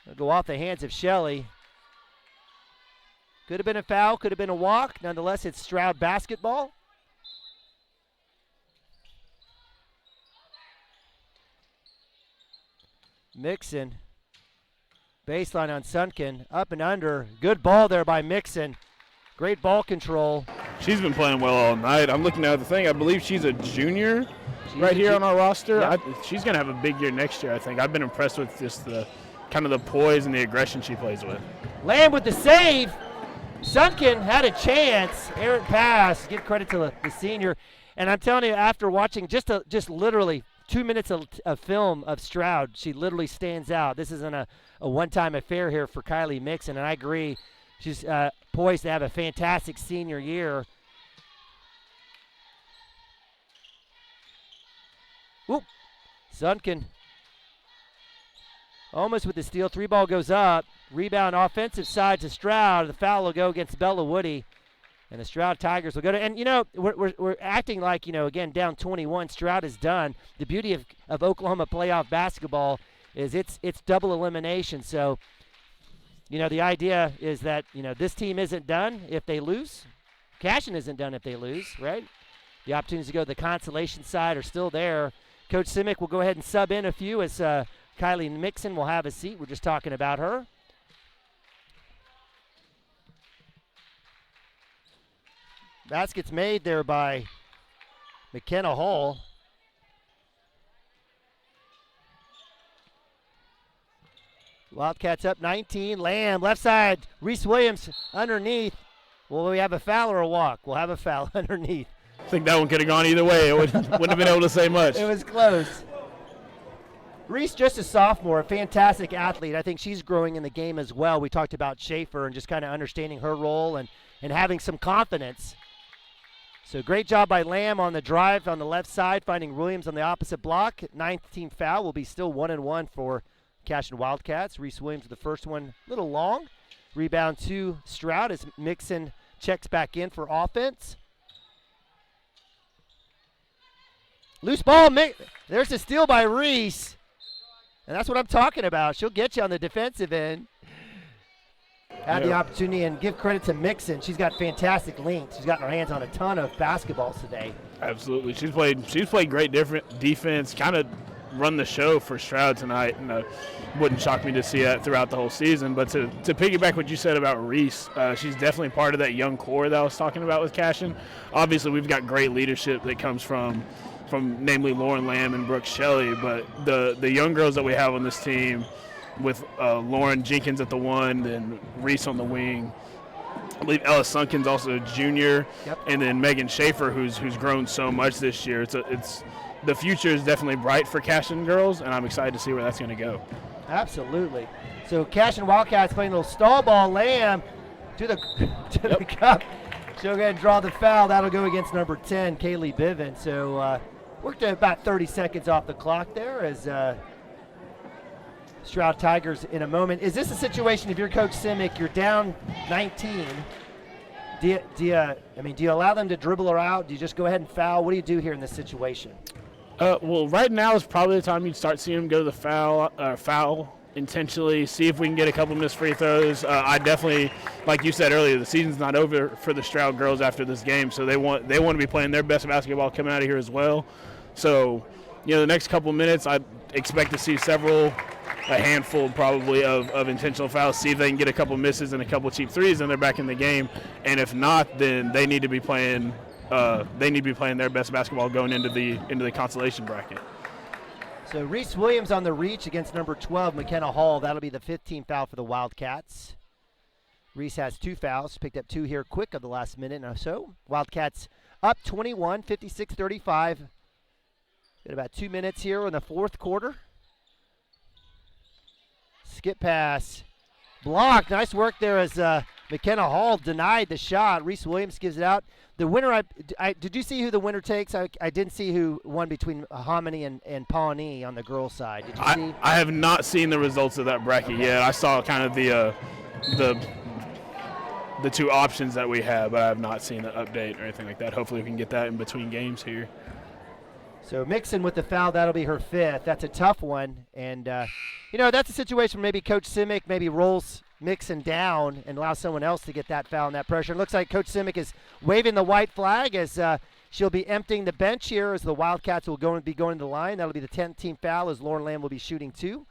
It'll go off the hands of Shelley. Could have been a foul, could have been a walk. Nonetheless, it's Stroud basketball. Mixon. Baseline on Sunken. Up and under. Good ball there by Mixon. Great ball control. She's been playing well all night. I'm looking at the thing. I believe she's a junior right here on our roster. Yep. She's going to have a big year next year, I think. I've been impressed with just the kind of the poise and the aggression she plays with. Lamb with the save. Sunken had a chance. Errant pass. Give credit to the senior. And I'm telling you, after watching just literally 2 minutes of film of Stroud, she literally stands out. This isn't a one-time affair here for Kylie Mixon, and I agree. She's poised to have a fantastic senior year. Whoop. Sunken almost with the steal. 3 ball goes up. Rebound offensive side to Stroud. The foul will go against Bella Woody. And the Stroud Tigers will go to, and you know, we're acting like, you know, again, down 21. Stroud is done. The beauty of Oklahoma playoff basketball is it's double elimination. So, you know, the idea is that, you know, this team isn't done if they lose. Cashion isn't done if they lose, right? The opportunities to go to the consolation side are still there. Coach Simic will go ahead and sub in a few as Kylie Mixon will have a seat. We're just talking about her. Baskets made there by McKenna Hall. Wildcats up 19. Lamb, left side. Reese Williams underneath. Will we have a foul or a walk? We'll have a foul underneath. I think that one could have gone either way. It wouldn't have been able to say much. It was close. Reese, just a sophomore, a fantastic athlete. I think she's growing in the game as well. We talked about Schaefer and just kind of understanding her role and having some confidence. So great job by Lamb on the drive on the left side, finding Williams on the opposite block. 19th foul will be still 1-1 for Cashion Wildcats. Reese Williams with the first one, a little long. Rebound to Stroud as Mixon checks back in for offense. Loose ball, there's a steal by Reese. And that's what I'm talking about. She'll get you on the defensive end. Had the opportunity, and give credit to Mixon. She's got fantastic length. She's gotten her hands on a ton of basketballs today. Absolutely. She's played great defense, kind of run the show for Stroud tonight. And wouldn't shock me to see that throughout the whole season. But to piggyback what you said about Reese, she's definitely part of that young core that I was talking about with Cashion. Obviously, we've got great leadership that comes from namely Lauren Lamb and Brooke Shelley, but the young girls that we have on this team with Lauren Jenkins at the one, then Reese on the wing. I believe Ella Sunken's also a junior, and then Megan Schaefer, who's grown so much this year. It's the future is definitely bright for Cashion girls, and I'm excited to see where that's going to go. Absolutely. So Cashion Wildcats playing a little stall ball. Lamb to the cup. She'll go ahead and draw the foul. That'll go against number 10, Kaylee Biven. So worked at about 30 seconds off the clock there as Stroud Tigers in a moment. Is this a situation, if you're Coach Simic, you're down 19, do you allow them to dribble her out? Do you just go ahead and foul? What do you do here in this situation? Well, right now is probably the time you'd start seeing them go to the foul intentionally, see if we can get a couple missed free throws. I definitely, like you said earlier, the season's not over for the Stroud girls after this game, so they want to be playing their best basketball coming out of here as well. So, the next couple minutes, I expect to see a handful probably of intentional fouls, see if they can get a couple misses and a couple cheap threes, and they're back in the game. And if not, then they need to be playing their best basketball going into the consolation bracket. So Reese Williams on the reach against number 12, McKenna Hall. That'll be the 15th foul for the Wildcats. Reese has 2 fouls, picked up 2 here quick of the last minute or so. Wildcats up 21, 56-35. Got about 2 minutes here in the fourth quarter. Skip pass. Blocked. Nice work there as McKenna Hall denied the shot. Reese Williams gives it out. The winner, did you see who the winner takes? I didn't see who won between Hominy and Pawnee on the girls' side. Did you see? I have not seen the results of that bracket yet. I saw kind of the 2 options that we have, but I have not seen the update or anything like that. Hopefully we can get that in between games here. So Mixon with the foul, that'll be her 5th. That's a tough one. And, that's a situation where maybe Coach Simic maybe rolls Mixon down and allows someone else to get that foul and that pressure. It looks like Coach Simic is waving the white flag as she'll be emptying the bench here as the Wildcats will be going to the line. That'll be the 10th team foul as Lauren Lamb will be shooting 2.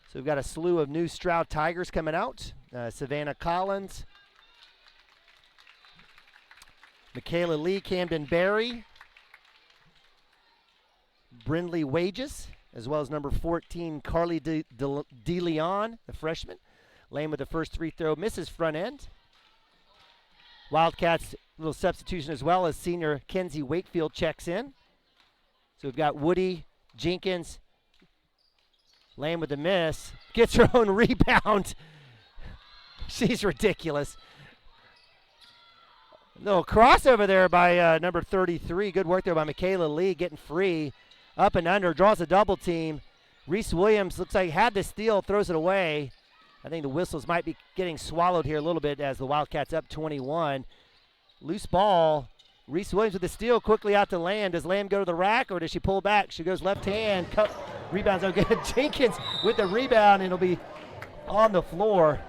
So we've got a slew of new Stroud Tigers coming out. Savannah Collins, Michaela Lee, Camden Berry, Brindley Wages, as well as number 14, Carly DeLeon, the freshman. Lane with the first free throw, misses front end. Wildcats, little substitution as well as senior Kenzie Wakefield checks in. So we've got Woody, Jenkins. Lane with the miss, gets her own rebound. She's ridiculous. Little crossover there by number 33. Good work there by Michaela Lee, getting free. Up and under, draws a double team. Reese Williams looks like had the steal, throws it away. I think the whistles might be getting swallowed here a little bit as the Wildcats up 21. Loose ball. Reese Williams with the steal, quickly out to Lamb. Does Lamb go to the rack or does she pull back? She goes left hand. Rebounds okay. Jenkins with the rebound, and it'll be on the floor.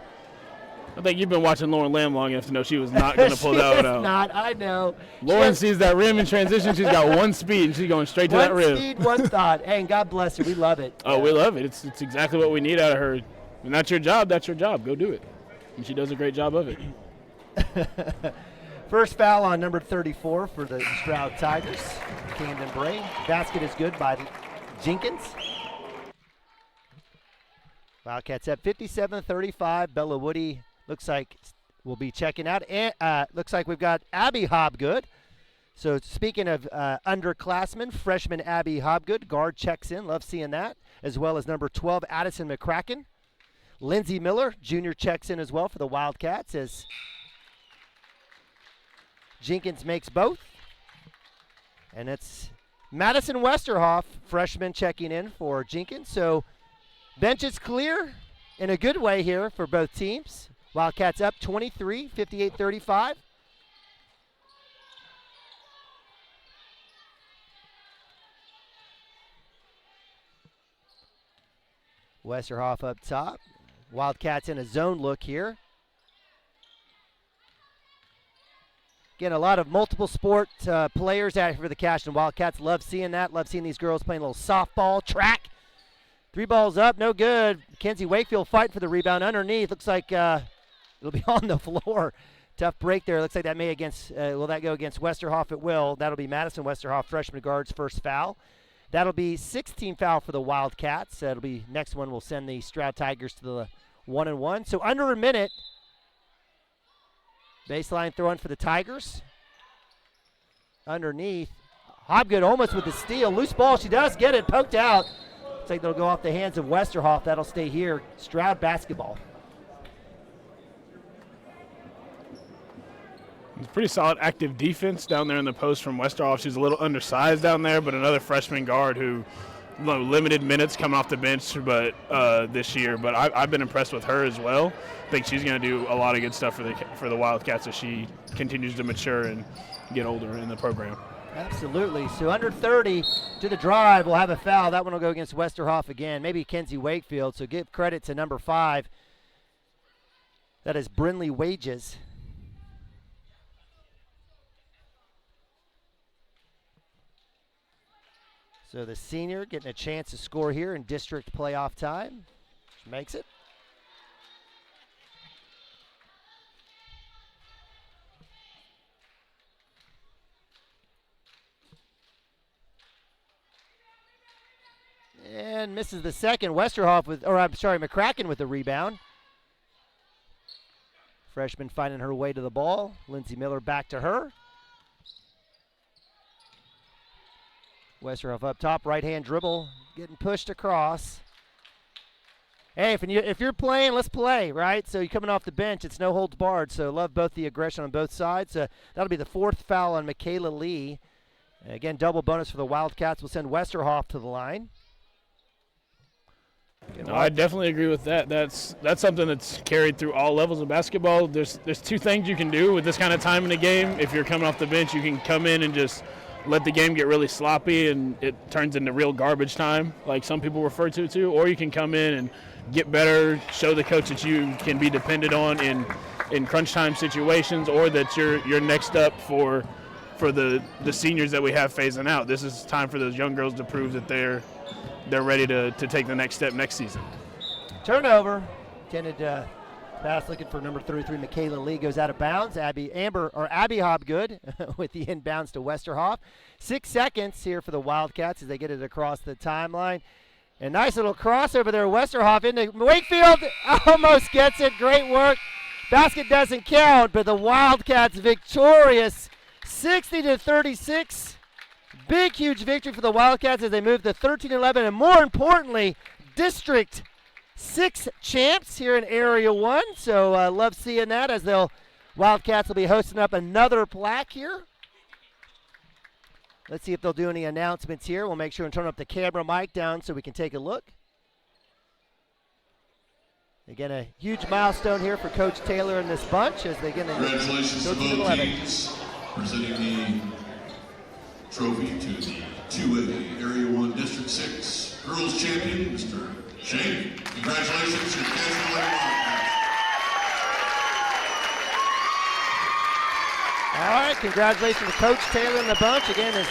I think you've been watching Lauren Lamb long enough to know she was not going to pull that one out. Not, I know. Lauren sees that rim in transition. She's got one speed, and she's going straight to that rim. One speed, one thought. Hey, and God bless her. We love it. Oh, we love it. It's exactly what we need out of her. And that's your job. That's your job. Go do it. And she does a great job of it. First foul on number 34 for the Stroud Tigers, Camden Bray. Basket is good by Jenkins. Wildcats up 57-35. Bella Woody looks like will be checking out. And looks like we've got Abby Hobgood. So speaking of underclassmen, freshman Abby Hobgood, guard checks in. Love seeing that. As well as number 12, Addison McCracken. Lindsey Miller, junior, checks in as well for the Wildcats as Jenkins makes both. And it's Madison Westerhoff, freshman, checking in for Jenkins. So bench is clear in a good way here for both teams. Wildcats up 23, 58-35. Westerhoff up top. Wildcats in a zone look here. Again, a lot of multiple sport players out here for the Cashion Wildcats. Love seeing that. Love seeing these girls playing a little softball, track. 3 balls up, no good. Mackenzie Wakefield fighting for the rebound underneath. Looks like it'll be on the floor. Tough break there. Looks like that may will that go against Westerhoff? It will. That'll be Madison Westerhoff, freshman guard's first foul. That'll be 16 foul for the Wildcats. That'll be next one. We'll send the Stroud Tigers to the 1-1. So under a minute. Baseline throwing for the Tigers. Underneath. Hobgood almost with the steal. Loose ball. She does get it. Poked out. Looks like they'll go off the hands of Westerhoff. That'll stay here. Stroud basketball. It's pretty solid active defense down there in the post from Westerhoff. She's a little undersized down there, but another freshman guard who limited minutes coming off the bench but this year. But I've been impressed with her as well. I think she's going to do a lot of good stuff for the Wildcats as she continues to mature and get older in the program. Absolutely. So under 30 to the drive, we'll have a foul. That one will go against Westerhoff again. Maybe Kenzie Wakefield. So give credit to number 5. That is Brinley Wages. So the senior getting a chance to score here in district playoff time. She makes it. And misses the second. Westerhoff McCracken with the rebound. Freshman finding her way to the ball. Lindsey Miller back to her. Westerhoff up top, right-hand dribble, getting pushed across. Hey, if you're playing, let's play, right? So you're coming off the bench, it's no holds barred. So love both the aggression on both sides. That'll be the 4th foul on Michaela Lee. And again, double bonus for the Wildcats. We'll send Westerhoff to the line. No, I definitely agree with that. That's something that's carried through all levels of basketball. There's 2 things you can do with this kind of time in the game. If you're coming off the bench, you can come in and just let the game get really sloppy and it turns into real garbage time, like some people refer to it too, or you can come in and get better, show the coach that you can be depended on in crunch time situations, or that you're next up for the seniors that we have phasing out. This is time for those young girls to prove that they're ready to take the next step next season. Turnover. Intended pass looking for number 33, Michaela Lee, goes out of bounds. Abby Hobgood with the inbounds to Westerhoff. 6 seconds here for the Wildcats as they get it across the timeline. And nice little crossover there. Westerhoff into Wakefield. Almost gets it. Great work. Basket doesn't count, but the Wildcats victorious 60-36. Big, huge victory for the Wildcats as they move to 13-11. And more importantly, District 6 champs here in Area 1. So love seeing that as Wildcats will be hosting up another plaque here. Let's see if they'll do any announcements here. We'll make sure and turn up the camera mic down so we can take a look. Again, a huge milestone here for Coach Taylor and this bunch as they get into Congratulations to both teams. Presenting the trophy to the 2A Area 1 District 6 Girls Champion, Mr. Shane. Congratulations to Cashion Wildcats. All right, congratulations to Coach Taylor and the bunch. Again, as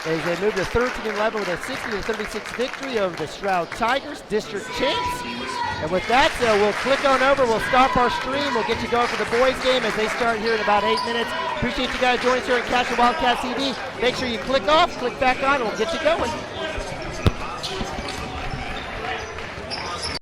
they move to 13-11 with a 60-36 victory over the Stroud Tigers, district champs. And with that, we'll click on over. We'll stop our stream. We'll get you going for the boys game as they start here in about 8 minutes. Appreciate you guys joining us here at Cashion Wildcats TV. Make sure you click off, click back on, and we'll get you going.